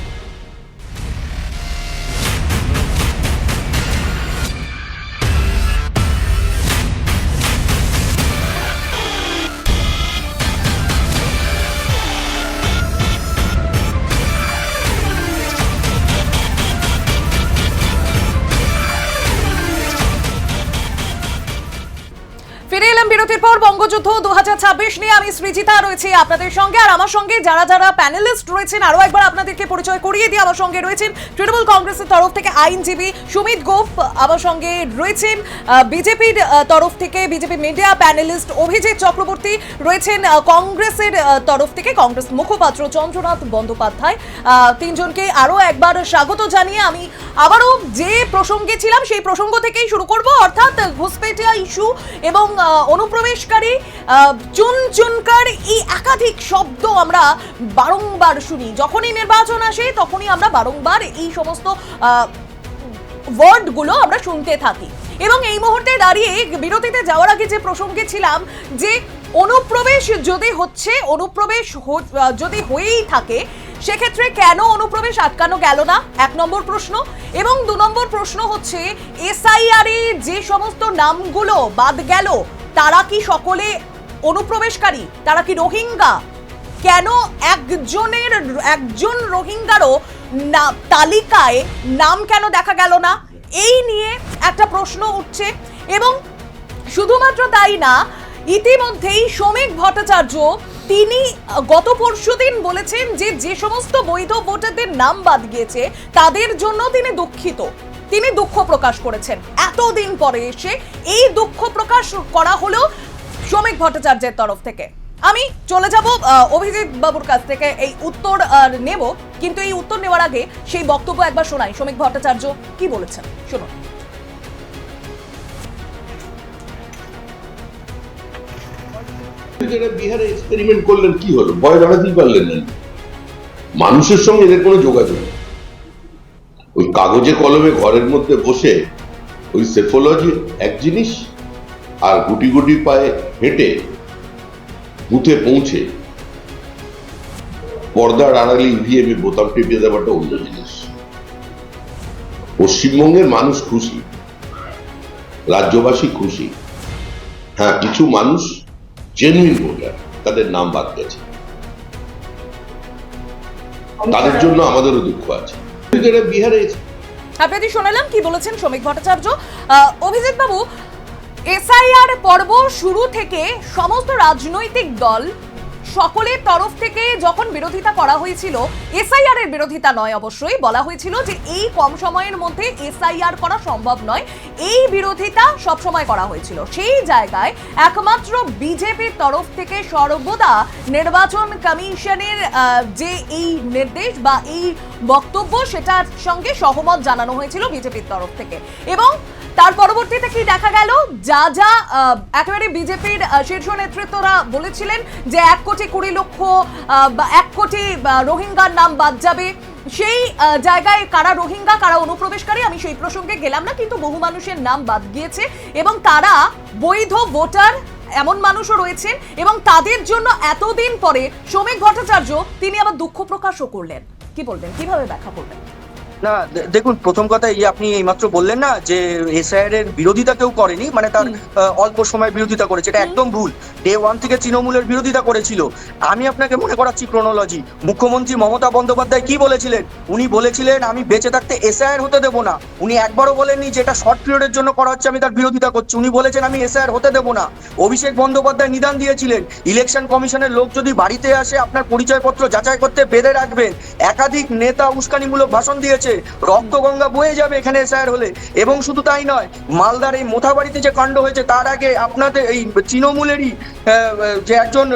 ফিরে এলাম বিরতির পর। বঙ্গযুদ্ধ 2026 নিয়ে আমি সৃজিতা রয়েছি আপনাদের সঙ্গে, আর আমার সঙ্গে যারা যারা প্যানেলিস্ট রয়েছেন আরো একবার আপনাদেরকে পরিচয় করিয়ে দিই। আমার সঙ্গে রয়েছেন তৃণমূল কংগ্রেসের তরফ থেকে আইনজীবী সুমিত গোপ, আমার সঙ্গে রয়েছেন বিজেপির তরফ থেকে BJP media panelist Abhijit Chakraborty, রয়েছেন কংগ্রেসের তরফ থেকে কংগ্রেস মুখপাত্র চন্দ্রনাথ বন্দ্যোপাধ্যায়। তিনজনকে আরো একবার স্বাগত জানিয়ে আমি আবারও যে প্রসঙ্গে ছিলাম সেই প্রসঙ্গ থেকেই শুরু করব, অর্থাৎ ঘুষপেটিয়া ইস্যু এবং অনুপ্রবেশকারী, চুনচুনকার, এই একাধিক শব্দ আমরা বারংবার শুনি। যখনই নির্বাচন আসে তখনই আমরা বারংবার এই সমস্ত ওয়ার্ডগুলো আমরা শুনতে থাকি। এবং এই মুহূর্তে দাঁড়িয়ে বিরতিতে যাওয়ার আগে যে প্রসঙ্গে ছিলাম যে অনুপ্রবেশ যদি হচ্ছে, অনুপ্রবেশ যদি হয়েই থাকে, সেক্ষেত্রে কেন অনুপ্রবেশ আটকানো গেল না, এক নম্বর প্রশ্ন। এবং দু নম্বর প্রশ্ন হচ্ছে এসআইআর এ যে সমস্ত নামগুলো বাদ গেল তারা কি সকলে অনুপ্রবেশকারী, তারা কি রোহিঙ্গা? কেন একজন রোহিঙ্গারও তালিকায় নাম কেন দেখা গেল না, এই নিয়ে একটা প্রশ্ন উঠছে। এবং শুধুমাত্র তাই না, ইতিমধ্যেই শ্রমিক ভট্টাচার্য তিনি গত পরশুদিন বলেছেন যে যে সমস্ত বৈধ ভোটারদের নাম বাদ গিয়েছে তাদের জন্য তিনি দুঃখিত, তিনি দুঃখ প্রকাশ করেছেন। এতদিন পরে এসে এই দুঃখ প্রকাশ করা হলো শ্রমিক ভট্টাচার্যের তরফ থেকে। আমি চলে যাব অভিজিৎ বাবুর কাছ থেকে এই উত্তর নেব, কিন্তু এই উত্তর নেওয়ার আগে সেই বক্তব্য একবার শোনাই। শ্রমিক ভট্টাচার্য কি বলেছেন শুনুন। যারা বিহারে এক্সপেরিমেন্ট করলেন কি হলো, ভয় দাঁড়াতেই পারলেন না। মানুষের সঙ্গে এদের কোনো যোগাযোগ নেই। ওই কাগজে কলমে ঘরের মধ্যে বসে ওই সেফোলজি এক জিনিস, আর গুটি গুটি পায়ে হেঁটে বুথে পৌঁছে পর্দার আড়ালে ইভিএম এ বোতাম টিপে দেওয়াটা অন্য জিনিস। পশ্চিমবঙ্গের মানুষ খুশি, রাজ্যবাসী খুশি। হ্যাঁ, কিছু মানুষ জেনুইন ভোটার, তাদের নাম বাদ গেছে, তাদের জন্য আমাদেরও দুঃখ আছে। যারা বিহারে আপনাদের শোনালাম কি বলেছেন শ্রমিক ভট্টাচার্য। অভিজিৎ বাবু, এসআইআর পর্ব শুরু থেকে সমস্ত রাজনৈতিক দল সকলের তরফ থেকে যখন বিরোধিতা করা হয়েছিল, এসআইআর এর বিরোধিতা নয়, অবশ্যই বলা হয়েছিল যে এই কম সময়ের মধ্যে এসআইআর করা সম্ভব নয়, এই বিরোধিতা সবসময় করা হয়েছিল। সেই জায়গায় একমাত্র বিজেপির তরফ থেকে সর্বদা নির্বাচন কমিশনের যে এই নির্দেশ বা এই বক্তব্য সেটার সঙ্গে সহমত জানানো হয়েছিল বিজেপির তরফ থেকে। এবং তার পরবর্তীতে কি দেখা গেল, যা যা একেবারে বিজেপির শীর্ষ নেতৃত্বরা বলেছিলেন যে 1,20,00,000 বা 1 কোটি রোহিঙ্গার নাম বাদ যাবে, সেই জায়গায় কারা রোহিঙ্গা কারা অনুপ্রবেশকারী আমি সেই প্রসঙ্গে গেলাম না, কিন্তু বহু মানুষের নাম বাদ গিয়েছে এবং তারা বৈধ ভোটার এমন মানুষও রয়েছেন। এবং তাদের জন্য এতদিন পরে শ্রমিক ভট্টাচার্য তিনি আবার দুঃখ প্রকাশও করলেন। কি বলবেন, কিভাবে ব্যাখ্যা করবেন? না দেখুন, প্রথম কথা এই আপনি এইমাত্র বললেন না যে এসআইআর এর বিরোধিতা কেউ করেনি, মানে তার অল্প সময় বিরোধিতা করেছে, এটা একদম ভুল। ডে 1 থেকে তৃণমূলের বিরোধিতা করেছিল। আমি আপনাকে মনে করাচ্ছি ক্রোনোলজি। মুখ্যমন্ত্রী মমতা বন্দ্যোপাধ্যায় কি বলেছিলেন? উনি বলেছিলেন আমি বেঁচে থাকতে এসআইআর হতে দেবো না। উনি একবারও বলেননি যে এটা শর্ট পিরিয়ডের জন্য করা হচ্ছে, আমি তার বিরোধিতা করছি। উনি বলেছেন আমি এসআইআর হতে দেবো না। অভিষেক বন্দ্যোপাধ্যায় নিদান দিয়েছিলেন ইলেকশন কমিশনের লোক যদি বাড়িতে আসে আপনার পরিচয়পত্র যাচাই করতে বেঁধে রাখবেন। একাধিক নেতা উস্কানিমূলক ভাষণ দিয়েছে, রক্তগঙ্গা বয়ে যাবে এখানে এসআইআর হলে। এবং শুধু তাই নয়, মালদার এই মোথাবাড়িতে যে কাণ্ড হয়েছে তার আগে আপনাদের এই তৃণমূলেরই যে একজন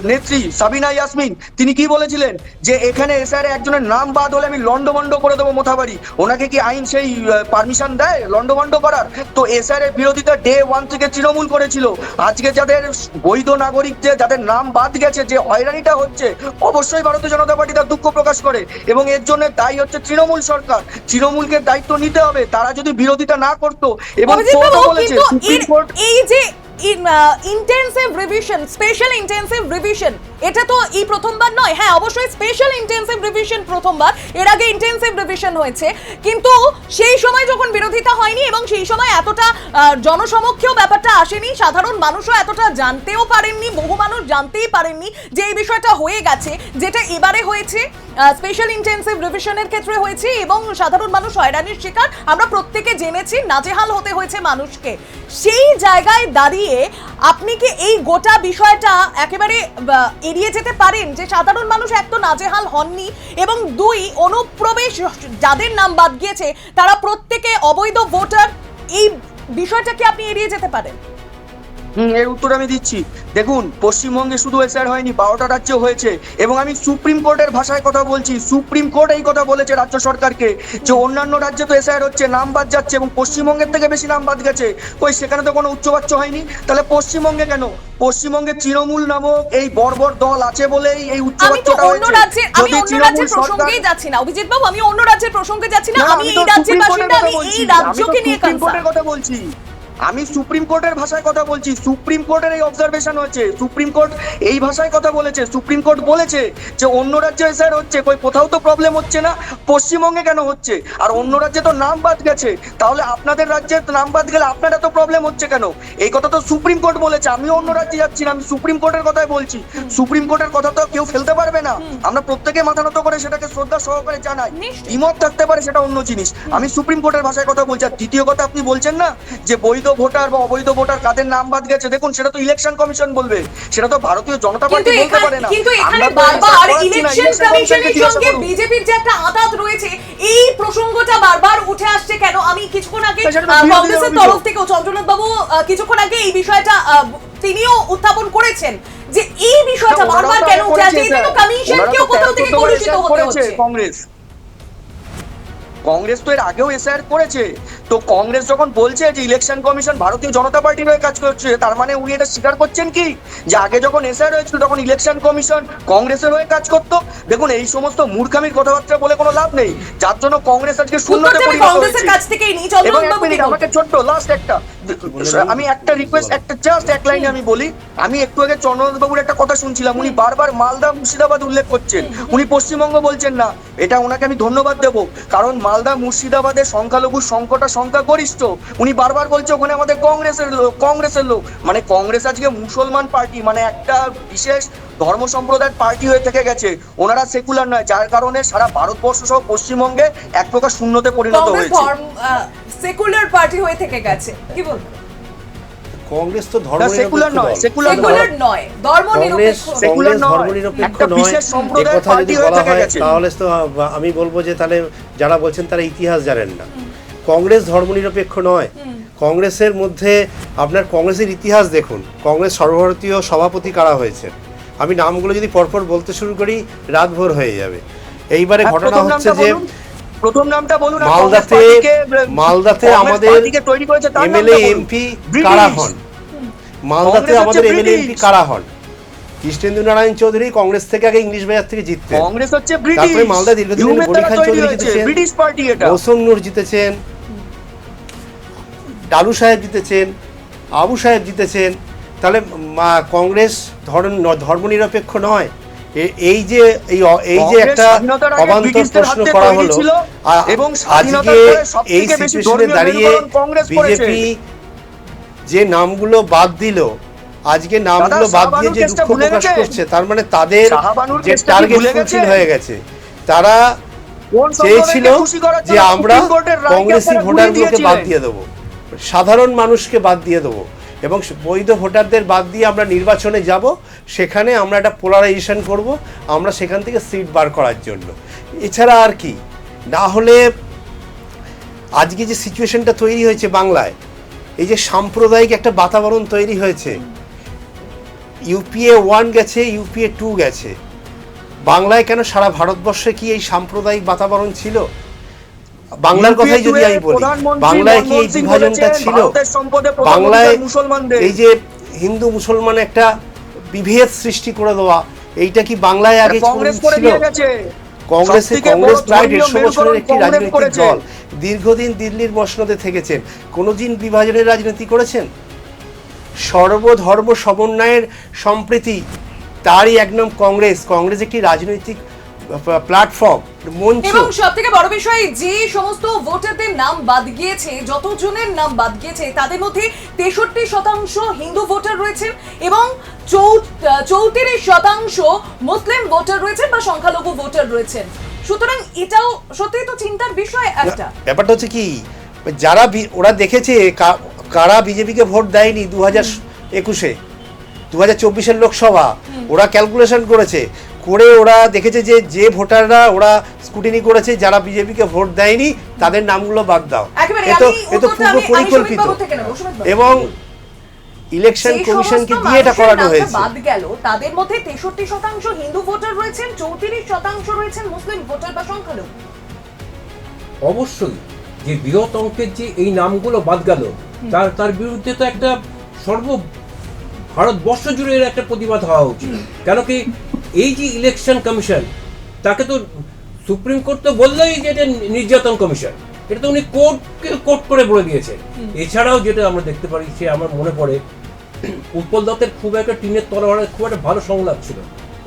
নেত্রী সাবিনা ইয়াসমিন তিনি কি বলেছিলেন যে এখানে এসআইআর একজনের নাম বাদ হলে আমি লন্ডভন্ড করে দেবো মোথাবাড়ি। ওনাকে কি আইন সেই পারমিশন দেয় লন্ডভন্ড করার? তো এসআইআর এর বিরোধিতা ডে 1 থেকে তৃণমূল করেছিল। আজকে যাদের বৈধ নাগরিক যাদের নাম বাদ গেছে, যে হয়রানিটা হচ্ছে, অবশ্যই ভারতীয় জনতা পার্টি তার দুঃখ প্রকাশ করে এবং এর জন্য দায়ী হচ্ছে তৃণমূল সরকার। তৃণমূলকে দায়িত্ব নিতে হবে, তারা যদি বিরোধিতা না করতো। এবং এই যে intensive revision, special intensive revision, এটা তো এই প্রথমবার নয়। হ্যাঁ, অবশ্যই স্পেশাল ইন্টেন্সিভ রিভিশন প্রথমবার, এর আগে ইন্টেন্সিভ রিভিশন হয়েছে, কিন্তু সেই সময় যখন বিরোধিতা হয়নি এবং সেই সময় এতটা জনসমক্ষেও ব্যাপারটা আসেনি, সাধারণ মানুষও এতটা জানতেও পারেননি, বহু মানুষ জানতেই পারেননি যে এই বিষয়টা হয়ে গেছে, যেটা এবারে হয়েছে স্পেশাল ইন্টেন্সিভ রিভিশনের ক্ষেত্রে হয়েছে এবং সাধারণ মানুষ হয়রানির শিকার আমরা প্রত্যেকে জেনেছি, নাজেহাল হতে হয়েছে মানুষকে। সেই জায়গায় দাঁড়িয়ে আপনি কি এই গোটা বিষয়টা একেবারে এড়িয়ে যেতে পারেন যে সাধারণ মানুষ এক তো নাজেহাল হননি এবং দুই অনুপ্রবেশ যাদের নাম বাদ গিয়েছে তারা প্রত্যেকে অবৈধ ভোটার, এই বিষয়টা কি আপনি এড়িয়ে যেতে পারেন? এর উত্তর আমি দিচ্ছি। দেখুন, পশ্চিমবঙ্গে শুধু এসআর হয়নি, 12টা রাজ্য হয়েছে এবং আমি সুপ্রিম কোর্টের ভাষায় কথা বলছি। সুপ্রিম কোর্ট এই কথা বলেছে রাজ্য সরকারকে যে অন্যান্য রাজ্যে তো এসআর হচ্ছে, নাম বাদ যাচ্ছে এবং পশ্চিমবঙ্গের থেকে বেশি নাম বাদ গেছে। কই সেখানে তো কোনো উচ্চবাচ্য হয়নি, তাহলে পশ্চিমবঙ্গে কেন? পশ্চিমবঙ্গে তৃণমূল নামক এই বর্বর দল আছে বলেই এই আমি তো উচ্চবাচ্যটা অন্য হয়েছে। রাজ্যের প্রসঙ্গেই যাচ্ছি না অভিজিৎ বাবু, আমি অন্য রাজ্যের প্রসঙ্গে যাচ্ছি না, আমি এই রাজ্যের বাসিন্দা, আমি এই রাজ্যকে নিয়ে কোর্টের কথা বলছি। আমি সুপ্রিম কোর্টের ভাষায় কথা বলছি। সুপ্রিম কোর্টের এই অবজারভেশন হচ্ছে, সুপ্রিম কোর্ট এই ভাষায় কথা বলেছে। সুপ্রিম কোর্ট বলেছে যে অন্য রাজ্যে এসআর হচ্ছে, কই কোথাও তো প্রবলেম হচ্ছে না, পশ্চিমবঙ্গে কেন হচ্ছে? আর অন্য রাজ্যে তো নাম বাদ গেছে, তাহলে আপনাদের রাজ্যে নাম বাদ গেলে আপনারা তো প্রবলেম হচ্ছে কেন? এই কথা তো সুপ্রিম কোর্ট বলেছে। আমিও অন্য রাজ্যে যাচ্ছি না, আমি সুপ্রিম কোর্টের কথাই বলছি। সুপ্রিম কোর্টের কথা তো কেউ ফেলতে পারবে না, আমরা প্রত্যেকে মাথা নত করে সেটাকে শ্রদ্ধা সহকারে জানাই। দ্বিমত থাকতে পারে, সেটা অন্য জিনিস। আমি সুপ্রিম কোর্টের ভাষায় কথা বলছি। আর দ্বিতীয় কথা, আপনি বলছেন না যে বৈধ ভোটার বা অবৈধ ভোটার কাদের নাম বাদ গেছে, দেখুন সেটা তো ইলেকশন কমিশন বলবে, সেটা তো ভারতীয় জনতা পার্টি বলতে পারে না। কিন্তু এখানে বারবার ইলেকশন কমিশনের সঙ্গে বিজেপির যে একটা আঘাত রয়েছে, এই প্রসঙ্গটা বারবার উঠে আসছে কেন? আমি কিছুক্ষণ আগে কংগ্রেসের তরফ থেকে চন্দ্রনাথ বাবু কিছুক্ষণ আগে এই বিষয়টা তিনিও উত্থাপন করেছেন যে এই বিষয়টা বারবার কেন উঠে আসছে, এটা তো কমিশনকেও কোথাও থেকে কলুষিত হতে হচ্ছে। কংগ্রেস তো এর আগেও এসআইআর করেছে। তো কংগ্রেস যখন বলছে যে ইলেকশন কমিশন ভারতীয় জনতা পার্টির হয়ে কাজ করছে, তার মানে উনি এটা স্বীকার করছেন কি যে আগে যখন এসআইআর হয়েছিল তখন ইলেকশন কমিশন কংগ্রেসের হয়ে কাজ করতো? দেখুন, এই সমস্ত মূর্খামির কথাবার্তা বলে কোনো লাভ নেই, যার জন্য কংগ্রেস আজকে শূন্যতে পরিণত কংগ্রেসের কাছ থেকে এই নিয়ে চন্দ্রনাথ বাবু আমাকে ছোট্ট লাস্ট একটা আমি একটা রিকোয়েস্ট, একটা জাস্ট এক লাইনে আমি বলি। আমি একটু আগে চন্দ্রনাথ বাবুর একটা কথা শুনছিলাম, উনি বারবার মালদা মুর্শিদাবাদ উল্লেখ করছেন, উনি পশ্চিমবঙ্গ বলছেন না। এটা ওনাকে আমি ধন্যবাদ দেবো, কারণ মালদা মুর্শিদাবাদের সংখ্যালঘু সংখ্যাগরিষ্ঠ। উনি বারবার বলছে ওখানে আমাদের কংগ্রেসের লোক, মানে কংগ্রেস আজকে মুসলমান পার্টি, মানে একটা বিশেষ ধর্ম সম্প্রদায়ের পার্টি হয়ে থেকে গেছে। ওনারা সেকুলার নয়, যার কারণে সারা ভারতবর্ষ সহ পশ্চিমবঙ্গে এক প্রকার শূন্যতে পরিণত হয়েছে। সেকুলার পার্টি হয়ে থেকে গেছে, কি বলবো? কংগ্রেস তো সেকুলার নয়, সেকুলার নয়, ধর্মনিরপেক্ষ, সেকুলার ধর্মনিরপেক্ষ নয়। এই কথা যদি বলা হয় তাহলে তো আমি বলবো যে তাহলে যারা বলছেন তারা ইতিহাস জানেন না। কংগ্রেস ধর্মনিরপেক্ষ নয়। কংগ্রেসের মধ্যে আপনার কংগ্রেসের ইতিহাস দেখুন। কংগ্রেস সর্বভারতীয় সভাপতি কারা হয়েছে, আমি নামগুলো যদি পরপর বলতে শুরু করি রাতভর হয়ে যাবে। এইবারে ঘটনা হচ্ছে যে প্রথম নামটা বলুন। মালদাতে আমাদের এমএলএ এমপি কারা হন? মালদাতে আমাদের এমএলএ এমপি কারা হন? কৃষ্ণেন্দু নারায়ণ চৌধুরী কংগ্রেস থেকে আগে ইংলিশ বাজার থেকে জিততেন। কংগ্রেস হচ্ছে ব্রিটিশ। তারপরে মালদা দীর্ঘদিন বলি খান চৌধুরী জিতেছেন, ব্রিটিশ পার্টি এটা। মৌসুম নূর জিতেছেন, ডালু সাহেব জিতেছেন, আবু সাহেব জিতেছেন। তাহলে কংগ্রেস ধর্মনিরপেক্ষ নয়। এই যে একটা অবান্তর প্রশ্ন করা হলো, আজকে এই সিচুয়েশনে দাঁড়িয়ে বিজেপি যে নামগুলো বাদ দিল, আজকে নামগুলো বাদ দিয়ে যে দুঃখ প্রকাশ করছে, তার মানে তাদের যে টার্গেট ফুলফিল হয়ে গেছে। তারা চেয়েছিল যে আমরা কংগ্রেসি ভোটারগুলোকে বাদ দিয়ে দেবো, সাধারণ মানুষকে বাদ দিয়ে দেবো এবং বৈধ ভোটারদের বাদ দিয়ে আমরা নির্বাচনে যাব, সেখানে আমরা একটা পোলারাইজেশন করব, আমরা সেখান থেকে সিট বার করার জন্য। এছাড়া আর কি না হলে আজকে যে সিচুয়েশনটা তৈরি হয়েছে বাংলায়, এই যে সাম্প্রদায়িক একটা বাতাবরণ তৈরি হয়েছে, ইউপিএ 1 গেছে, ইউপিএ 2 গেছে, বাংলায় কেন সারা ভারতবর্ষে কি এই সাম্প্রদায়িক বাতাবরণ ছিল? বাংলার কথাই যদি আমি বলি, বাংলায় কি এই বিভাজনটা ছিল? বাংলায় এই যে হিন্দু মুসলমান একটা বিভেদ সৃষ্টি করে দেওয়া, এইটা কি বাংলায় আগে ছিল? কংগ্রেস প্রায় 150 বছরের একটি রাজনৈতিক দল, দীর্ঘদিন দিল্লির মসনদে থেকেছেন, কোনোদিন বিভাজনের রাজনীতি করেছেন? সর্বধর্ম সমন্বয়ের সম্প্রীতি, তারই এক নাম কংগ্রেস। কংগ্রেস একটি রাজনৈতিক প্ল্যাটফর্ম, মঞ্চ। এবং সবথেকে বড় বিষয়, যে সমস্ত ভোটারদের নাম বাদ গিয়েছে, যতজনের নাম বাদ গিয়েছে, তাদের মধ্যে 63% হিন্দু ভোটার রয়েছেন এবং 34% মুসলিম ভোটার রয়েছেন বা সংখ্যালঘু ভোটার রয়েছেন। সুতরাং এটাও সত্যিই তো চিন্তার বিষয় একটা। ব্যাপারটা হচ্ছে কি, যারা ওরা দেখেছে কারা বিজেপিকে ভোট দেয়নি 21-এ 2024-এর লোকসভা ওরা ক্যালকুলেশন করেছে, করে ওরা দেখেছে যে ভোটাররা ওরা স্কুটিনি করেছে যারা বিজেপিকে ভোট দেয়নি তাদের নামগুলো বাদ দাও। একেবারে এ তো উত্তরটা পূর্ব আমি পরিকল্পিত সুমিত বাবু থেকে নেব, সুমিত বাবু। এবং ইলেকশন সেই কমিশনকে সমস্ত দিয়ে এটা মানুষের করানো নামটা হয়েছে। বাদ গেল, তাদের মধ্যে 63% হিন্দু ভোটার রয়েছেন, 34% রয়েছেন মুসলিম ভোটার বা সংখ্যালঘু। অবশ্যই যে বৃহৎ অঙ্কের যে এই নামগুলো বাদ গেল তার বিরুদ্ধে তো একটা ভারতবর্ষ জুড়ে এর একটা প্রতিবাদ হওয়া উচিত। কেন কি এই যে ইলেকশন কমিশন, তাকে তো সুপ্রিম কোর্ট তো বললেই যে এটা নির্যাতন কমিশন, এটা তো উনি কোর্ট করে বলে দিয়েছে। এছাড়াও যেটা আমরা দেখতে পারি, সে আমার মনে পড়ে উৎপল দত্তের খুব একটা টিনের তলোয়ারের খুব একটা ভালো সংলাপ ছিল,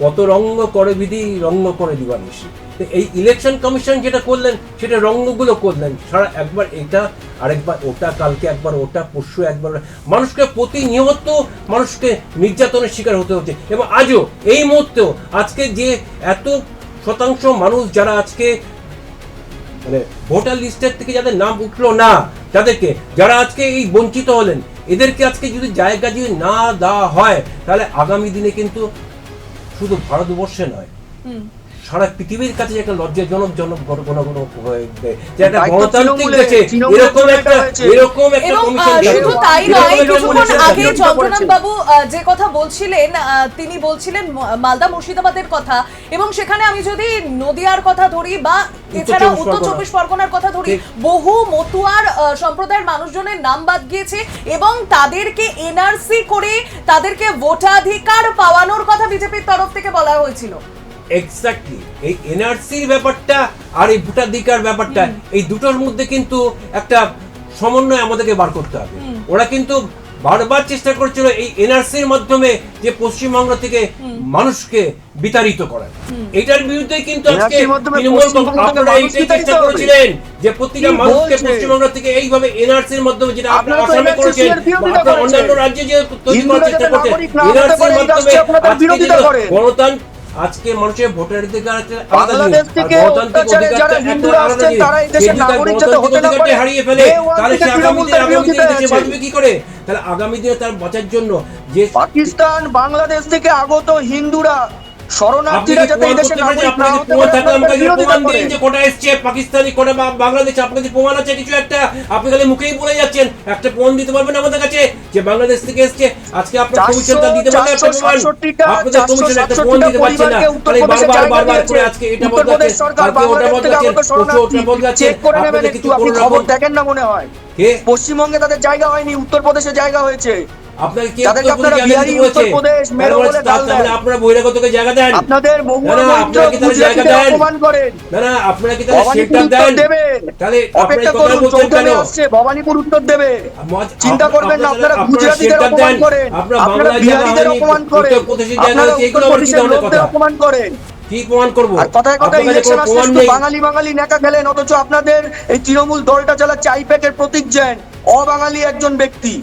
কত রঙ্গ করে বিধি রঙ্গ করে দিবানিশি। এই ইলেকশন কমিশন যেটা করলেন সেটা রঙ্গগুলো করলেন, সারা একবার এটা আরেকবার ওটা, কালকে একবার ওটা, পরশু একবার, মানুষকে প্রতিনিয়ত মানুষকে নির্যাতনের শিকার হতে হচ্ছে। এবং আজও এই মুহূর্তেও আজকে যে এত শতাংশ মানুষ যারা আজকে মানে ভোটার লিস্টের থেকে যাদের নাম উঠলো না, তাদেরকে যারা আজকে এই বঞ্চিত হলেন, এদেরকে আজকে যদি জায়গা যদি না দেওয়া হয়, তাহলে আগামী দিনে কিন্তু শুধু ভারতবর্ষে নয়, সারা পৃথিবীর কাছে একটা লজ্জাজনক ঘটনা হয়ে উঠবে। যে একটা গণতান্ত্রিক দেশে এরকম একটা এবং কমিশন, শুধু তাই নয়, কিছুক্ষণ আগে এরকম চন্দ্রনাথ বাবু যে কথা বলছিলেন, তিনি বলছিলেন মালদা মুর্শিদাবাদের কথা, এবং সেখানে আমি যদি নদিয়ার কথা ধরি বা এছাড়া উত্তর চব্বিশ পরগনার কথা ধরি, বহু মতুয়ার সম্প্রদায়ের মানুষজনের নাম বাদ গিয়েছে এবং তাদেরকে এনআরসি করে তাদেরকে ভোটাধিকার পাওয়ানোর কথা বিজেপির তরফ থেকে বলা হয়েছিল। এক্স্যাক্টলি এই এনআরসির ব্যাপারটা আর এই ভোটাধিকার ব্যাপারটা, এই দুটোর মধ্যে কিন্তু একটা সমন্বয় আমাদেরকে বার করতে হবে। ওরা কিন্তু বারবার চেষ্টা করছিল এই এনআরসির মাধ্যমে যে পশ্চিমবঙ্গ থেকে মানুষকে বিতাড়িত করার, এটার বিরুদ্ধে কিন্তু আজকে তৃণমূল আপনারা এইটাই চেষ্টা করেছিলেন যে প্রতিটা মানুষকে পশ্চিমবঙ্গ থেকে এইভাবে এনআরসির মাধ্যমে, যেটা আপনারা আসামে করেছেন, আপনারা অন্যান্য রাজ্যে যে তৈরি করার চেষ্টা করছেন, এনআরসির মাধ্যমে আজকে গণতন্ত্র, আজকে মানুষের ভোটার অধিকার বাংলাদেশ থেকে অত্যাচারে যারা হিন্দুরা আসছেন তারা এই দেশের নাগরিক যাতে হতে না পারে, হারিয়ে ফেলে, তাহলে সে আগামী দিনে দেশে বাঁচবে কি করে? তাহলে আগামী দিনে তার বাঁচার জন্য যে পাকিস্তান বাংলাদেশ থেকে আগত হিন্দুরা শরণার্থীরা যাতে এই দেশের নাগরিক না হতে পারে, আমাকে প্রমাণ দিন যে কোটা এসছে পাকিস্তানি কোটা বা বাংলাদেশ, আপনার কাছে প্রমাণ আছে কিছু একটা? আপনি খালি মুখেই বলে যাচ্ছেন, একটা প্রমাণ দিতে পারবেন আমাদের কাছে যে বাংলাদেশ থেকে এসছে? আজকে আপনার কমিশনটা দিতে পারবেন একটা প্রমাণ? আপনাদের কমিশন একটা প্রমাণ দিতে পারছেন না, খালি বারবার করে আজকে এটা বদলাচ্ছেন, কালকে ওটা বদলাচ্ছেন, ওটা বদলাচ্ছেন, আপনাদের কিছু খবর দেখেন না মনে হয় পশ্চিমবঙ্গে তাদের জায়গা হয়নি, উত্তরপ্রদেশে জায়গা হয়েছে। আপনারা বহিরাগতকে জায়গা দেন? আপনাদের আপনারা কি তাদের জায়গা দেন? না, আপনারা কি তাদের শেল্টার দেন? তাহলে আপনারা কথা বলছেন কেন? ভবানীপুর উত্তর দেবে, চিন্তা করবেন না। আপনারা গুজরাটিদের অপমান করেন, আপনারা বিহারিদের অপমান করেন, আপনারা উত্তরপ্রদেশের অপমান করেন। কি প্রমাণ করব? আর কথায় কথায় ইলেকশন আসলে শুধু বাঙালি নেকা খেলেন, অথচ আপনাদের এই তৃণমূল দলটা চালাচ্ছে আইপ্যাকের প্রতীক জৈন, অবাঙালি একজন ব্যক্তি।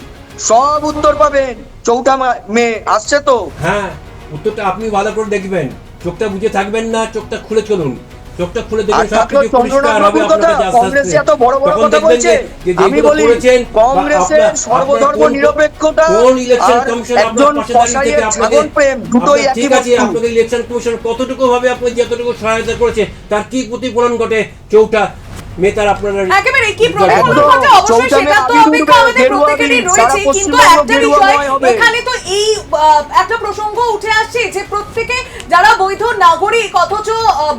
সব উত্তর পাবেন 4 মে আসছে তো। হ্যাঁ, উত্তরটা আপনি ভালো করে দেখবেন, চোখটা বুঝে থাকবেন না, চোখটা খুলে চলুন, চোখটা খুলে দেখুন সবকিছু পরিষ্কার হবে আপনার কাছে আস্তে কংগ্রেস আস্তে। এত বড় বড় কথা বলছে, আমি বলি কংগ্রেসের সর্বধর্ম নিরপেক্ষতা কোন ইলেকশন কমিশন একজন কসাইয়ের ছাগল প্রেম দুটোই একই ঠিক আছে। বস্তু। আপনাদের ইলেকশন কমিশন কতটুকু ভাবে আপনি যতটুকু সহায়তা করেছে তার কি প্রতিফলন ঘটে 4 মে তার আপনারা একেবারে কি প্রতিফলন ঘটে অবশ্যই সেটা তো অপেক্ষা আমাদের প্রত্যেকেরই রয়েছে, কিন্তু একটা বিষয় এখানে তো এই একটা প্রসঙ্গ উঠে আসছে যে প্রত্যেকে যারা বৈধ নাগরিক, অথচ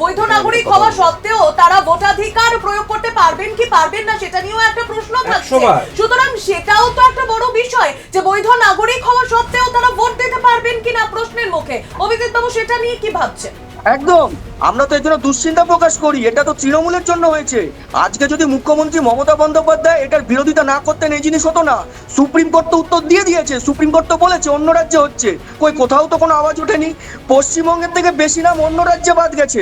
বৈধ নাগরিক হওয়া সত্ত্বেও তারা ভোটাধিকার প্রয়োগ করতে পারবেন কি পারবেন না সেটা নিয়েও একটা প্রশ্ন থাকছে। সুতরাং সেটাও তো একটা বড় বিষয় যে বৈধ নাগরিক হওয়া সত্ত্বেও তারা ভোট দিতে পারবেন কিনা প্রশ্নের মুখে। অভিজিৎ বাবু সেটা নিয়ে কি ভাবছেন? একদম, আমরা তো এর জন্য দুশ্চিন্তা প্রকাশ করি। এটা তো তৃণমূলের জন্য হয়েছে। আজকে যদি মুখ্যমন্ত্রী মমতা বন্দ্যোপাধ্যায় এটার বিরোধিতা না করতেন এই জিনিস হতো না। সুপ্রিম কোর্ট তো উত্তর দিয়ে দিয়েছে, সুপ্রিম কোর্ট তো বলেছে অন্য রাজ্যে হচ্ছে, কই কোথাও তো কোনো আওয়াজ ওঠেনি। পশ্চিমবঙ্গের থেকে বেশি নাম অন্য রাজ্যে বাদ গেছে।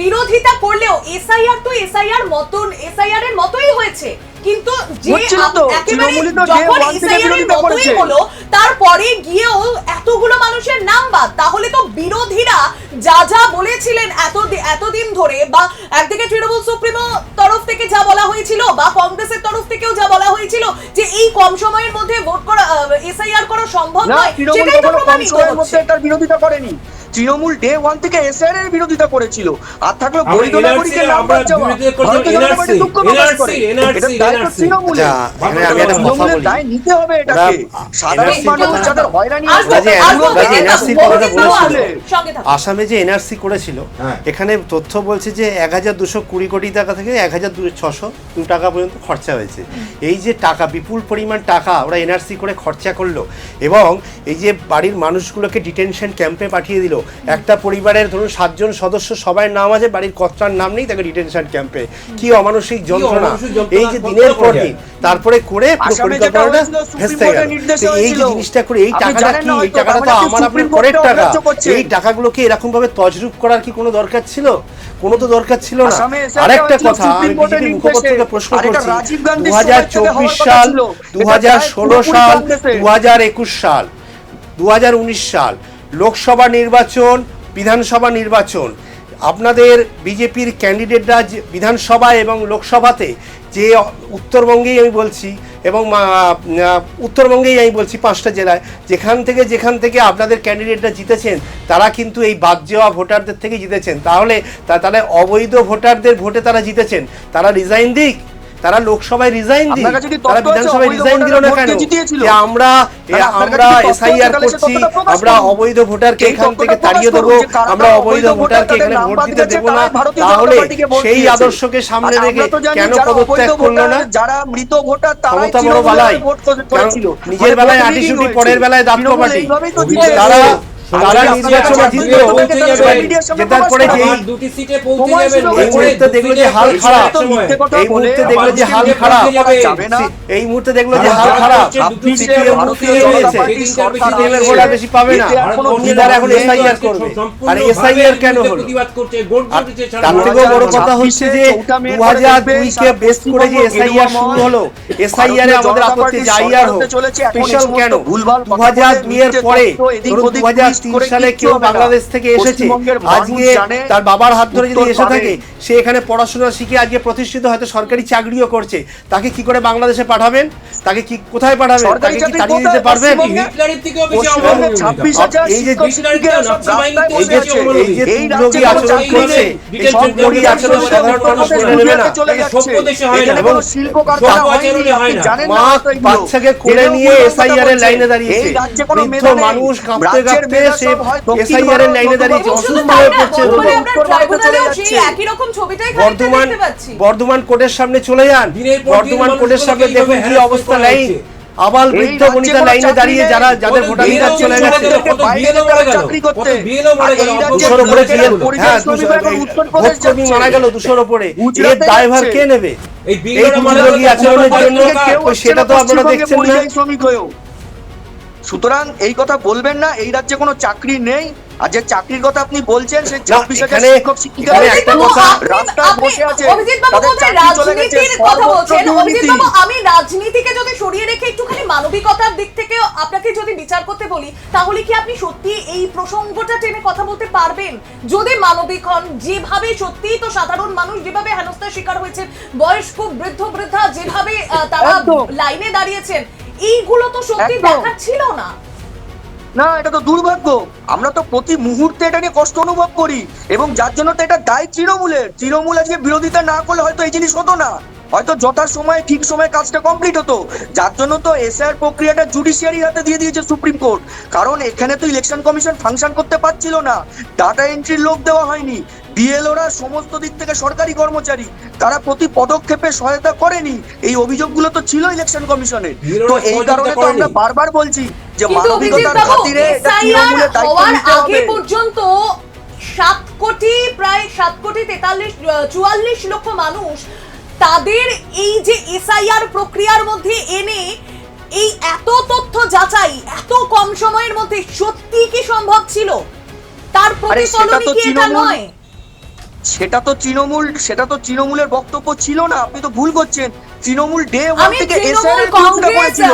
বিরোধিতা করলেও এসআইআর তো এসআইআর এর মতোই হয়েছে। কিন্তু যে হচ্ছিল তো, একেবারে তৃণমূলই তো যখন day one থেকে SIR এর বিরোধিতা মতোই করেছে। হলো তারপরে গিয়েও এতগুলো মানুষের নাম বাদ, তাহলে তো বিরোধীরা যা যা বলেছিলেন এতদিন ধরে, বা একদিকে তৃণমূল সুপ্রিমো তরফ থেকে যা বলা হয়েছিল বা কংগ্রেসের তরফ থেকেও যা বলা হয়েছিল যে এই কম সময়ের মধ্যে ভোট করা SIR করা সম্ভব না, নয়, তৃণমূল সেটাই তো কখনো কম প্রমাণিত সময়ের হচ্ছে। মধ্যে এটার বিরোধিতা করেনি। তৃণমূল ডে ওয়ান থেকে এসআইআর এর বিরোধিতা করেছিল। আর থাকলো আমরা বৈধ নাগরিকের নাম আমরা বাদ যাওয়া, বিরোধিতা করছি ভারতীয় জনতা পার্টি দুঃখ প্রকাশ করে। এটা দায় তো তৃণমূলের। আচ্ছা, এখানে আমি একটা কথা তৃণমূলের বলি। দায় নিতে হবে এটাকে। ওরা সাধারণ NRC মানুষ কথা- যাদের হয়রানি আসবো, হচ্ছে, আসবো, কাজে আসবো, NRC আসবো, কথাটা আসবো, বলেছিল। সঙ্গে থাকো। আসামে যে এনআরসি করেছিল, হ্যাঁ। এখানে তথ্য বলছে যে 1220 কোটি টাকা থেকে 1600 টাকা পর্যন্ত খরচা হয়েছে। এই যে টাকা, বিপুল পরিমাণ টাকা ওরা এনআরসি করে খরচা করলো, এবং এই যে বাড়ির মানুষগুলোকে ডিটেনশন ক্যাম্পে পাঠিয়ে দিল। একটা পরিবারের ধরুন 7 জন সদস্য, সবার নাম আছে, বাড়ির কর্তার নাম নেই, তাকে ডিটেনশন ক্যাম্পে। কি অমানসিক যন্ত্রণা! অমানসিক যন্ত্রণা এই যে কত দিনের পর পর্যায়ে? দিন তারপরে করে পুরো আসামে যেটা পরিকল্পনাটা হয়েছিল, সুপ্রিম ভেস্তে কোর্টের গেল। নির্দেশে তো এই যে হয়েছিল। জিনিসটা করে, এই আপনি টাকাটা জানেন কি, না এই হয়তো, টাকাটা তো তার মানে আমার সুপ্রিম আপনার করের কোর্টে টাকা। অগ্রাহ্য করছে। এই টাকাগুলোকে এরকম ভাবে তজরুপ করার কি কোনো দরকার ছিল? কোনো তো দরকার ছিল না। আসামে এসে আরেকটা হয়েছিল কথা, আমি সুপ্রিম কোর্টের বিজেপি নির্দেশে। মুখপাত্রকে প্রশ্ন আর এটা করছি, রাজীব গান্ধীর সময় থেকে 2024 হওয়ার কথা সাল, ছিল। 2016 এটা সাল, কংগ্রেসের। 2021 সাল, 2019 সাল লোকসভা নির্বাচন, বিধানসভা নির্বাচন, আপনাদের বিজেপির ক্যান্ডিডেটরা বিধানসভা এবং লোকসভাতে যে উত্তরবঙ্গেই আমি বলছি, এবং উত্তরবঙ্গেই আমি বলছি 5টা জেলায়, যেখান থেকে আপনাদের ক্যান্ডিডেটরা জিতেছেন, তারা কিন্তু এই বাদ যাওয়া ভোটারদের থেকে জিতেছেন। তাহলে অবৈধ ভোটারদের ভোটে তারা জিতেছেন, তারা রিজাইন দিক, তারা লোকসভায় রিজাইন দিক, আপনার কাছে কি তারা তথ্য আছে বিধানসভায় অবৈধ রিজাইন দিল না ভোটাররা কেন? ভোট জিতিয়েছিল? যে আমরা আপনার কাছে কি তথ্য আছে? এসআইআর তাহলে সে করছি, তথ্যটা প্রকাশ আমরা করুন। অবৈধ ভোটারকে এই এখান থেকে তথ্যটা তাড়িয়ে প্রকাশ দেবো, করুন যে কারা আমরা কারা অবৈধ অবৈধ ভোটারকে ভোটারদের এখানে নাম ভোট বাদ দিতে গেছে, দেবো না। তারাই ভারতীয় জনতা তাহলে পার্টিকে ভোট সেই দিয়েছে। আদর্শকে সামনে আর রেখে আমরা তো জানি কেন যারা পদত্যাগ অবৈধ করলো না? ভোটার, যারা মৃত ভোটার, তারাই ক্ষমতা বড় তৃণমূলের বালাই, ভোট করেছিল। নিজের মানে বেলায় ভোট আটিশুটি, রিগিং পরের হয়েছে। বেলায় দাঁত তৃণমূল কপাটি। এইভাবেই তো অভিযোগ জিতেছে। তারা আপনারা নির্বাচনে আপনারা জিতলো, আপনারা জিতে মিডিয়ার সামনে জেতার প্রকাশ পরে করেন। যেই আবার দুটি সিটে পৌঁছে সময় যাবেন। ছিল, এই মুহূর্তে দেখলো যে হাল খারাপ, এই মুহূর্তে দেখলো যে হাল খারাপ, যাবে না। এই মুহূর্তে দেখলো যে হাল খারাপ, সিপিএম মুক্তি হয়ে গেছে, সিপিএম এর ভোট আর বেশি পাবে না, এবার এখন এসআইআর করবে। আর এসআইআর কেন হলো? আর তার থেকেও বড় কথা হচ্ছে যে 2002-কে বেস করে যে এসআইআর শুরু হলো, এসআইআর এ আমাদের আপত্তি যে আইআর হোক, স্পেশাল কেন? 2002 এর পরে ধরুন 2003 সালে কেউ বাংলাদেশ থেকে এসেছে, আজকে তার বাবার হাত ধরে যদি এসে থাকে, সে এখানে পড়াশোনা শিখে আজকে প্রতিষ্ঠিত, হয়তো সরকারি চাকরিও করছে, তাকে কি করে বাংলাদেশে পাঠাবেন? তাকে কি কোথায় পাঠাবেন? তাকে কি তাড়িয়ে দিতে পারবেন? এই যে দুর্যোগী আচরণ করছে, এই দুর্যোগী আচরণ সাধারণ মানুষ মেনে নেবে না। মা বাচ্চাকে কোলে নিয়ে এসআইআর এর লাইনে দাঁড়িয়েছে, বৃদ্ধ মানুষ কাঁপতে কাঁপতে সে এসআইআর এর লাইনে দাঁড়িয়েছে, অসুস্থ হয়ে পড়ছে। বর্ধমান কোর্টের সামনে চলে যান, বর্ধমান কোর্টের সামনে দেখুন কি অবস্থা, লাইন, আবাল বৃদ্ধ বনিতা লাইনে দাঁড়িয়ে, যাদের ভোটাধিকার চলে গেছে। 200-র উপরে ভোটকর্মী মারা গেল, 200-র উপরে। এর দায়ভার কে নেবে? এই দুর্যোগী আচরণের জন্য সেটা তো আপনারা দেখছেন না। সুতরাং এই কথা বলবেন না, এই রাজ্যে কোনো চাকরি নেই। আর যে চাকরির কথা আপনি বলছেন, সেই 26,000 শিক্ষক শিক্ষিকা রাস্তায় বসে আছে, তাদের চাকরি চলে গেছে। আমি রাজনীতিকে যদি সরিয়ে রেখে একটুখানি মানবিকতার দিক থেকে আপনাকে যদি বিচার করতে বলি, তাহলে কি আপনি সত্যি এই প্রসঙ্গটা টেনে কথা বলতে পারবেন? যদি মানবিক হন, যেভাবে সত্যি তো সাধারণ মানুষ যেভাবে হেনস্থার শিকার হয়েছে, বয়স্ক বৃদ্ধ বৃদ্ধা যেভাবে তারা লাইনে দাঁড়িয়েছেন, এইগুলো তো সত্যি দেখার ছিল না। না, এটা তো দুর্ভাগ্য। আমরা তো প্রতি মুহূর্তে এটা নিয়ে কষ্ট অনুভব করি, এবং যার জন্য তো এটা দায় তৃণমূলের। তৃণমূল আজকে বিরোধিতা না করলে হয়তো এই জিনিস হতো না, হয়তো যথা সময়ে ঠিক সময়ে কাজটা কমপ্লিট হতো। যার জন্য তো এসআইআর প্রক্রিয়াটা জুডিশিয়ারির হাতে দিয়ে দিয়েছে সুপ্রিম কোর্ট, কারণ এখানে তো ইলেকশন কমিশন ফাংশন করতে পারছিল না, ডাটা এন্ট্রির লোক দেওয়া হয়নি, বিএলওরা সমস্ত দিক থেকে সরকারি কর্মচারী, তারা প্রতি পদক্ষেপে সহায়তা করেনি। এই অভিযোগগুলো তো ছিল ইলেকশন কমিশনের। তো এই কারণে তো আমরা বারবার বলছি যে মানবিকতার খাতিরে এটা তৃণমূলের দায়িত্ব নিতে হবে। আগে পর্যন্ত 7,44 লক্ষ মানুষ তাদের এই যে এসআইআর প্রক্রিয়ার মধ্যে এনে এই এত তথ্য যাচাই এত কম সময়ের মধ্যে সত্যি কি সম্ভব ছিল? তার প্রতিফলনই কি এটা নয়? সেটা তো তৃণমূলের বক্তব্য ছিল না, আপনি তো ভুল করছেন। তৃণমূল ডে ওয়ান আমি থেকে তৃণমূল, এসআইআর বিরোধিতা কংগ্রেস, করেছিল।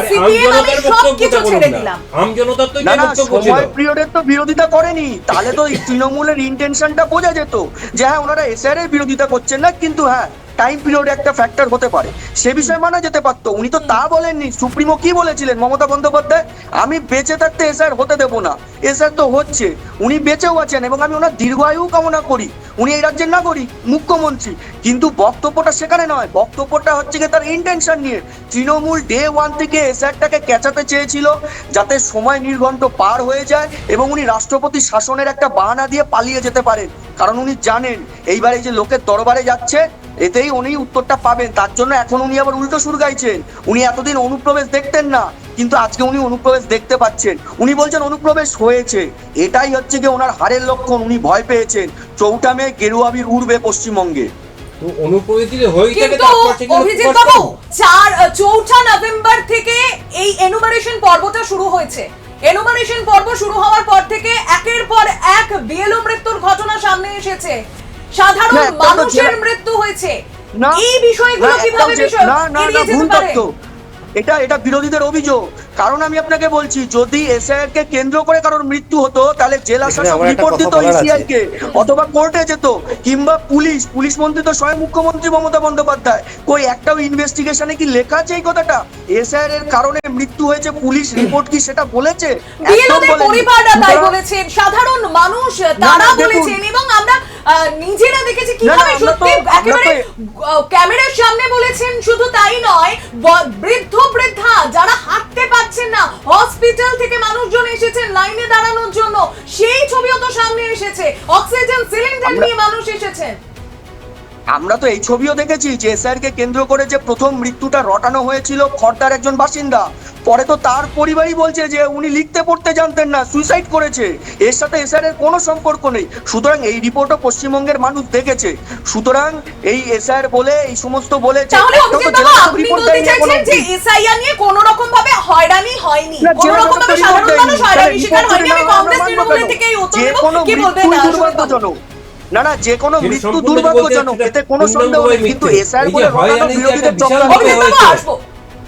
সিপিএম আমি সবকিছু ছেড়ে দিলাম। আমজনতার তো না এটাই না, বক্তব্য ছিল। সময় পিরিয়ডের তো বিরোধিতা করেনি, তাহলে তো এই তৃণমূলের ইন্টেনশনটা বোঝা যেত যে হ্যাঁ ওনারা এসআইআর এর বিরোধিতা করছেন না, কিন্তু হ্যাঁ টাইম পিরিয়ড একটা ফ্যাক্টর হতে পারে, সে বিষয়ে মানা যেতে পারতো। উনি তো তা বলেননি। সুপ্রিমো কি বলেছিলেন মমতা বন্দ্যোপাধ্যায়? আমি বেঁচে থাকতে এসআইআর হতে দেব না। এসআইআর তো হচ্ছে, উনি বেঁচেও আছেন এবং আমি ওনার দীর্ঘায়ু কামনা করি। উনি এই রাজ্যের নাগরিক, মুখ্যমন্ত্রী, কিন্তু বক্তব্যটা সেখানে নয়। বক্তব্যটা হচ্ছে গিয়ে তার ইন্টেনশন নিয়ে। তৃণমূল ডে ওয়ান থেকে এসআইআরটাকে ক্যাচাতে চেয়েছিল যাতে সময় নির্ঘণ্ট পার হয়ে যায় এবং উনি রাষ্ট্রপতি শাসনের একটা বাহানা দিয়ে পালিয়ে যেতে পারেন, কারণ উনি জানেন এইবার এই যে লোকের দরবারে যাচ্ছে এতেই উনি উত্তরটা পাবেন। তার জন্য এখন উনি আবার উল্টো সুর গাইছেন। উনি এতদিন অনুপ্রবেশ দেখতেন না, কিন্তু আজকে উনি অনুপ্রবেশ দেখতে পাচ্ছেন। উনি বলছেন অনুপ্রবেশ হয়েছে, এটাই হচ্ছে কি ওনার হারের লক্ষণ। উনি ভয় পেয়েছেন 4 মে গেরুয়া বীর উড়বে পশ্চিমবঙ্গে। তো অনুপ্রবেশ যদি হয়ে থাকে কিন্তু তারপর সেগুলো অভিজিৎ প্রকাশ বাবু, করুন। 4 নভেম্বর থেকে এই এনুমারেশন পর্বটা শুরু হয়েছে। এনুমারেশন পর্ব শুরু হওয়ার পর থেকে একের পর এক বিএলও মৃত্যুর ঘটনা সামনে এসেছে, সাধারণ না, একটা তো মানুষের জেলা- মৃত্যু হয়েছে। না, এই বিষয়গুলো না, কিভাবে একদম বিষয় না, না, এড়িয়ে না, যেতে ভুল পারে? তথ্য। এটা বিরোধীদের অভিযোগ। কারণ আমি আপনাকে বলছি, যদি এসআইআর কে কেন্দ্র করে কারোর মৃত্যু হতো তাহলে জেলা এখানে শাসক আমার একটা রিপোর্ট কথা দিত বলার আছে। ইসিআই কে, অথবা কোর্টে যেত, কিংবা পুলিশ মন্ত্রী তো স্বয়ং মুখ্যমন্ত্রী মমতা বন্দ্যোপাধ্যায়। কই একটাও ইনভেস্টিগেশনে কি লেখা আছে এই কথাটা? এসআইআর এর কারণে মৃত্যু হয়েছে, পুলিশ রিপোর্ট কি সেটা বলেছে? একদম বিএলওদের বলেনি। পরিবাররা তাই সুতরাং- বলেছেন, সাধারণ মানুষ তারা না, দেখুন। বলেছেন, এবং আমরা নিজেরা দেখেছি কিভাবে না, আমরা সত্যি তো- একেবারে ক্যামেরার সামনে বলেছেন। শুধু তাই নয়, বৃদ্ধা যারা হাঁটতে পারছেন না, হসপিটাল থেকে মানুষজন এসেছেন লাইনে দাঁড়ানোর জন্য, সেই ছবিও তো সামনে এসেছে। অক্সিজেন সিলিন্ডার নিয়ে মানুষ এসেছেন। আমরা তো এই ছবিও দেখেছি যে এসআইআর কে কেন্দ্র করে যে প্রথম মৃত্যুটা রটানো হয়েছিল খড়দার একজন বাসিন্দা, পরে তো তার পরিবারই বলছে যে উনি লিখতে পড়তে জানতেন না, সুইসাইড করেছে। এর সাথে এসআইআর এর কোনো সম্পর্ক নেই। সুতরাং এই রিপোর্টও পশ্চিমবঙ্গের মানুষ দেখেছে। সুতরাং এই এসআইআর বলে এই সমস্ত বলে যে তাহলে একটা অভিজিৎ তো বাবু, জেলা আপনি রিপোর্ট বলতে দেয়নি এখনো চাইছেন যে অবধি। এসআইআর নিয়ে কোনো রকম ভাবে হয়রানি হয়নি, না, কোনো জেলা রকম ভাবে সরকার সাধারণ report মানুষ দেয়নি। হয়রানি তাহলে শিকার report হয়নি। আমি যদি না কংগ্রেস আমরা তৃণমূলের মানবো থেকে এই উত্তর যে দেব। কোনো কি বলবেন মৃত্যুই সুজিত বাবু? দুর্ভাগ্যজনক। না, যে কোনো যেটা মৃত্যু সম্পূর্ণ দুর্ভাগ্যজনক, বলতে এতে কোনো সন্দেহ নেই, কিন্তু এসআইআর বলে রটানো বিরোধীদের চক্রান্ত। অভিজিৎ বাবু, আসবো।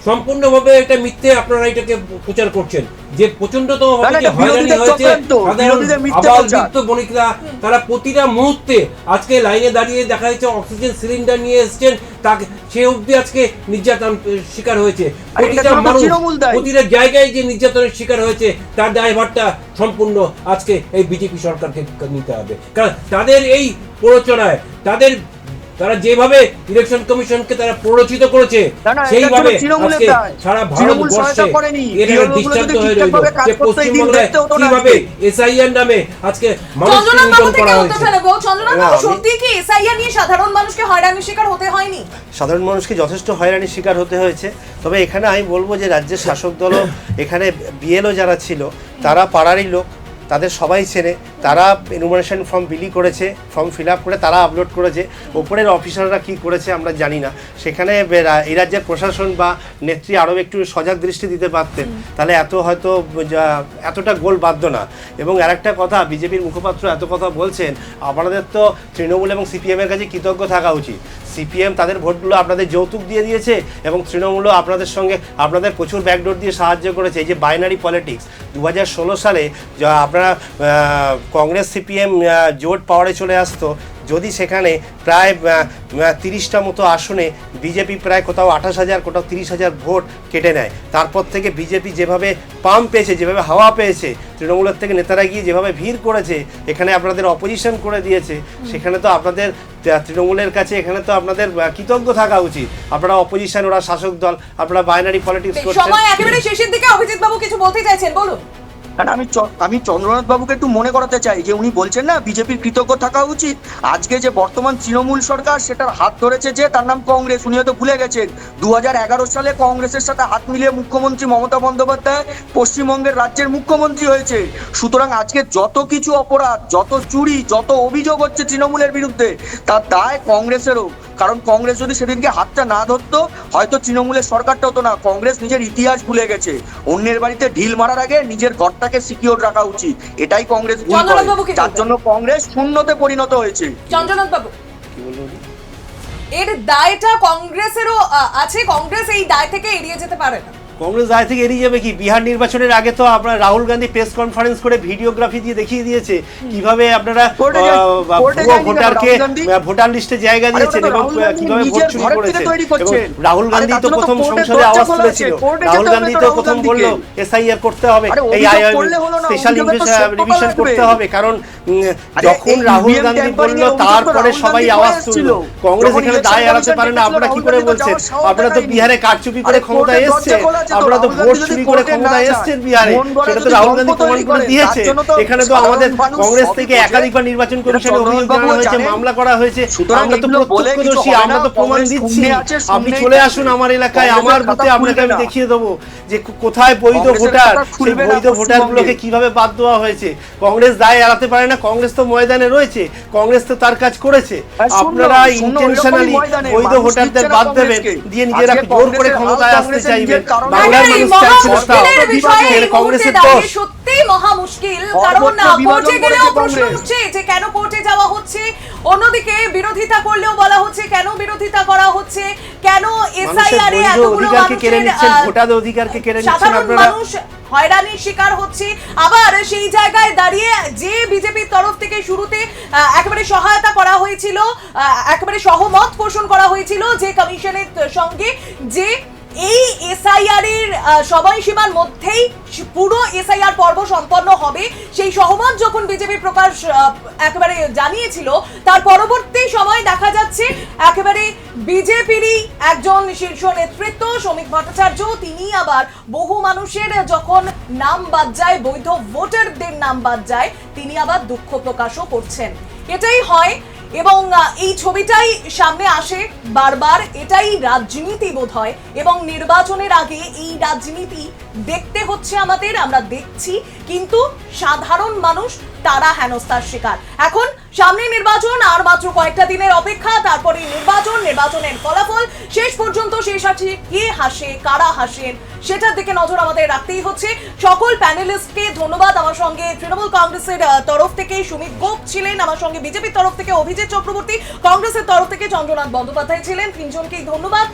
সম্পূর্ণভাবে এটা মিথ্যে আপনারা এটাকে প্রচার করছেন যে প্রচন্ডতম না, ভাবে না, যে এটা হয়রানি বিরোধীদের হয়েছে চক্রান্ত, সাধারণ বিরোধীদের মিথ্যে আবাল প্রচার। বৃদ্ধ বণিকরা তারা প্রতিটা মুহূর্তে আজকে লাইনে দাঁড়িয়ে দেখা যাচ্ছে অক্সিজেন সিলিন্ডার নিয়ে এসেছেন, তাকে সে অবধি আজকে নির্যাতন শিকার হয়েছে। আর এটা প্রতিটা তো মানুষ তৃণমূল দায়ী। প্রতিটা জায়গায় যে নির্যাতনের শিকার হয়েছে তার দায়ভারটা সম্পূর্ণ আজকে এই বিজেপি সরকারকে নিতে হবে। কারণ তাদের এই প্ররোচনায় তারা যেভাবে ইলেকশন কমিশনকে তারা প্ররোচিত করেছে না, না, এটা সেইভাবে তো তৃণমূলের আজকে দায়। সারা তৃণমূল ভারতবর্ষে সহায়তা করেনি। এর একটা বিরোধীগুলো দৃষ্টান্ত যদি হয়ে রইল ঠিকঠাকভাবে কাজ যে করতো, এই দিন পশ্চিমবাংলায় দেখতে হতো না কিভাবে আজকে। এসআইআর নামে আজকে মানুষকে চন্দ্রনাথ বাবু নিধন থেকে করা উত্তরটা হয়েছে। নেব। চন্দ্রনাথ না, বাবু, আমি- সত্যি কি এসআইআর নিয়ে সাধারণ মানুষকে হয়রানির শিকার হতে হয়নি? সাধারণ মানুষকে যথেষ্ট হয়রানির শিকার হতে হয়েছে। তবে এখানে আমি বলবো যে রাজ্যের শাসক দলও এখানে বিএলও যারা ছিল তারা পাড়ারই লোক, তাদের সবাই চেনে। তারা এনুমারেশন ফর্ম বিলি করেছে, ফর্ম ফিল আপ করে তারা আপলোড করেছে। ওপরের অফিসাররা কি করেছে আমরা জানি না। সেখানে এই রাজ্যের প্রশাসন বা নেত্রী আরও একটু সজাগ দৃষ্টি দিতে পারতেন, তাহলে হয়তো এতটা গোল বাধ্য না। এবং আরেকটা কথা, বিজেপির মুখপাত্র এত কথা বলছেন, আপনাদের তো তৃণমূল এবং সিপিএমের কাছে কৃতজ্ঞ থাকা উচিত। সিপিএম তাদের ভোটগুলো আপনাদের যৌতুক দিয়ে দিয়েছে এবং তৃণমূলও আপনাদের সঙ্গে আপনাদের প্রচুর ব্যাকডোর দিয়ে সাহায্য করেছে। এই যে বাইনারি পলিটিক্স, 2016 সালে আপনারা কংগ্রেস সিপিএম জোট পাওয়ারে চলে আসতো, যদি সেখানে প্রায় 30টা মতো আসনে বিজেপি প্রায় কোথাও 28,000 কোথাও 30,000 ভোট কেটে নেয়। তারপর থেকে বিজেপি যেভাবে পাম্প পেয়েছে, যেভাবে হাওয়া পেয়েছে, তৃণমূলের থেকে নেতারা গিয়ে যেভাবে ভিড় করেছে, এখানে আপনাদের অপোজিশন করে দিয়েছে, সেখানে তো আপনাদের তৃণমূলের কাছে এখানে তো আপনাদের কৃতজ্ঞ থাকা উচিত। আপনারা অপোজিশন, ওরা শাসক দল, আপনারা বাইনারি পলিটিক্স করছেন। সময় একেবারে শেষের দিকে। অভিজিৎ বাবু কিছু বলতে চাইছেন, বলুন। কারণ আমি চন্দ্রনাথ বাবুকে একটু মনে করাতে চাই যে উনি বলছেন না বিজেপির কৃতজ্ঞ থাকা উচিত। আজকে যে বর্তমান তৃণমূল সরকার সেটার হাত ধরেছে যে তার নাম কংগ্রেস, উনি হয়তো ভুলে গেছেন 2011 সালে কংগ্রেসের সাথে হাত মিলিয়ে মুখ্যমন্ত্রী মমতা বন্দ্যোপাধ্যায় পশ্চিমবঙ্গের রাজ্যের মুখ্যমন্ত্রী হয়েছে। সুতরাং আজকে যত কিছু অপরাধ, যত চুরি, যত অভিযোগ হচ্ছে তৃণমূলের বিরুদ্ধে, তার দায় কংগ্রেসেরও। কারণ কংগ্রেস যদি সেদিনকে হাতটা না ধরতো হয়তো তৃণমূলের সরকারটা হতো না। কংগ্রেস নিজের ইতিহাস ভুলে গেছে, অন্যের বাড়িতে ঢিল মারার আগে নিজের ঘরটাকে সিকিউর রাখা উচিত, এটাই কংগ্রেস ভুল করে, চন্দ্রনাথবাবু কি যার বলবেন? জন্য কংগ্রেস শূন্যতে পরিণত হয়েছে। চন্দ্রনাথ বাবু, এর দায়টা কংগ্রেসেরও আছে, কংগ্রেস এই দায় থেকে এড়িয়ে যেতে পারে না। কংগ্রেস দায় থেকে এড়িয়ে যাবে কি? বিহার নির্বাচনের আগে তো আপনার রাহুল গান্ধী প্রেস কনফারেন্স করে ভিডিওগ্রাফি দিয়ে দেখিয়ে দিয়েছে কিভাবে আপনারা ভোটারকে ভোটার লিস্টে জায়গা দিয়েছেন এবং কিভাবে ভোট চুরি করেছেন। এবং রাহুল গান্ধী তো প্রথম সংসদে আওয়াজ তুলেছিল, রাহুল গান্ধী তো প্রথম বললো এসআইআর করতে হবে, এই স্পেশাল রিভিশন করতে হবে, কারণ যখন রাহুল গান্ধী বললো তারপরে সবাই আওয়াজ তুললো। কংগ্রেস এখানে দায় এড়াতে পারে না। আপনারা কি করে বলছেন? আপনারা তো বিহারে কারচুপি করে ক্ষমতায় এসছে, আপনারা তো ভোট চুরি করে ক্ষমতায় এসছেন বিহারে, সেটা তো রাহুল গান্ধী প্রমাণ করে দিয়েছে। এখানে তো আমাদের কংগ্রেস থেকে একাধিকবার নির্বাচন কমিশনে অভিযোগ জানানো হয়েছে, মামলা করা হয়েছে, আমরা তো প্রত্যক্ষদর্শী, আমরা তো প্রমাণ দিচ্ছি। আপনি চলে আসুন আমার এলাকায়, আমার বুথে, আপনাকে আমি দেখিয়ে দেবো যে কোথায় বৈধ ভোটার, সেই বৈধ ভোটারগুলোকে কিভাবে বাদ দেওয়া হয়েছে। কংগ্রেস দায় এড়াতে পারে না, কংগ্রেস তো ময়দানে রয়েছে, কংগ্রেস তো তার কাজ করেছে। আপনারা ইন্টেনশনালি বৈধ ভোটারদের বাদ দেবেন, দিয়ে নিজেরা জোর করে ক্ষমতায় আসতে চাইবেন। বাংলার মানুষ চাইছে কংগ্রেসের দোষ। সত্যি মহা মুশকিল, কারণ কোর্টে গেলেও প্রশ্ন উঠছে যে কেন কোর্টে যাওয়া হচ্ছে, অন্যদিকে বিরোধিতা করলেও বলা হচ্ছে কেন বিরোধিতা করা হচ্ছে, কেন এসআইআর এ এতগুলো ভোটার অধিকারকে কেড়ে নিচ্ছেন সাধারণ আপনারা। মানুষ হয়রানির শিকার হচ্ছে। আবার সেই জায়গায় দাঁড়িয়ে যে বিজেপির তরফ থেকে শুরুতে একেবারে সহায়তা করা হয়েছিল, একেবারে সহমত পোষণ করা হয়েছিল যে কমিশনের সঙ্গে, যে এই এসআইআর এর সময়সীমার মধ্যেই পুরো এসআইআর পর্ব সম্পন্ন হবে, সেই সহমত যখন বিজেপি প্রকাশ একেবারে জানিয়েছিল, তার পরবর্তী সময় দেখা যাচ্ছে একেবারে বিজেপিরই একজন শীর্ষ নেতৃত্ব শ্রমিক ভট্টাচার্য, তিনি আবার বহু মানুষের যখন নাম বাদ যায়, বৈধ ভোটারদের নাম বাদ যায়, তিনি আবার দুঃখ প্রকাশও করছেন। এটাই হয় এবং এই ছবিটাই সামনে আসে বারবার, এটাই রাজনীতি বোধ হয়, এবং নির্বাচনের আগে এই রাজনীতি দেখতে হচ্ছে আমাদের, আমরা দেখছি, কিন্তু সাধারণ মানুষ তারা হেনস্থার শিকার। এখন সামনে নির্বাচন, আর মাত্র কয়েকটা দিনের অপেক্ষা, তারপরে নির্বাচনের ফলাফল, শেষ পর্যন্ত শেষ আছে কে হাসে কারা হাসেন সেটার দিকে নজর আমাদের রাখতেই হচ্ছে। সকল প্যানেলিস্টকে ধন্যবাদ। আমার সঙ্গে তৃণমূল কংগ্রেসের তরফ থেকে সুমিত গোপ ছিলেন, আমার সঙ্গে বিজেপির তরফ থেকে অভিজিৎ চক্রবর্তী, কংগ্রেসের তরফ থেকে চন্দ্রনাথ বন্দ্যোপাধ্যায় ছিলেন, তিনজনকেই ধন্যবাদ।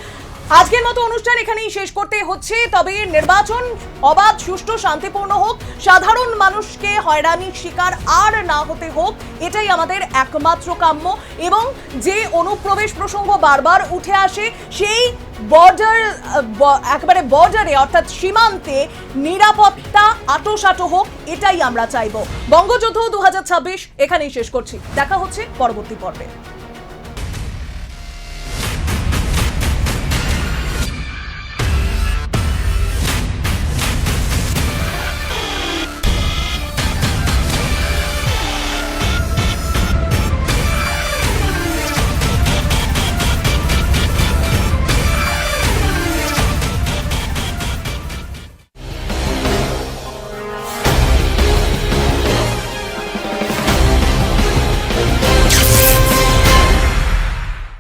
আজকের মতো অনুষ্ঠান এখানেই শেষ করতে হচ্ছে, তবে নির্বাচন অবাধ, সুষ্ঠু, শান্তিপূর্ণ হোক, সাধারণ মানুষকে হয়রানির শিকার আর না হতে হোক, এটাই আমাদের একমাত্র কাম্য। এবং যে অনুপ্রবেশ প্রসঙ্গ বারবার উঠে আসে, সেই একেবারে বর্ডারে অর্থাৎ সীমান্তে নিরাপত্তা আঁটোসাঁটো হোক, এটাই আমরা চাইব। বঙ্গযুদ্ধ 2026 এখানেই শেষ করছি, দেখা হচ্ছে পরবর্তী পর্বে।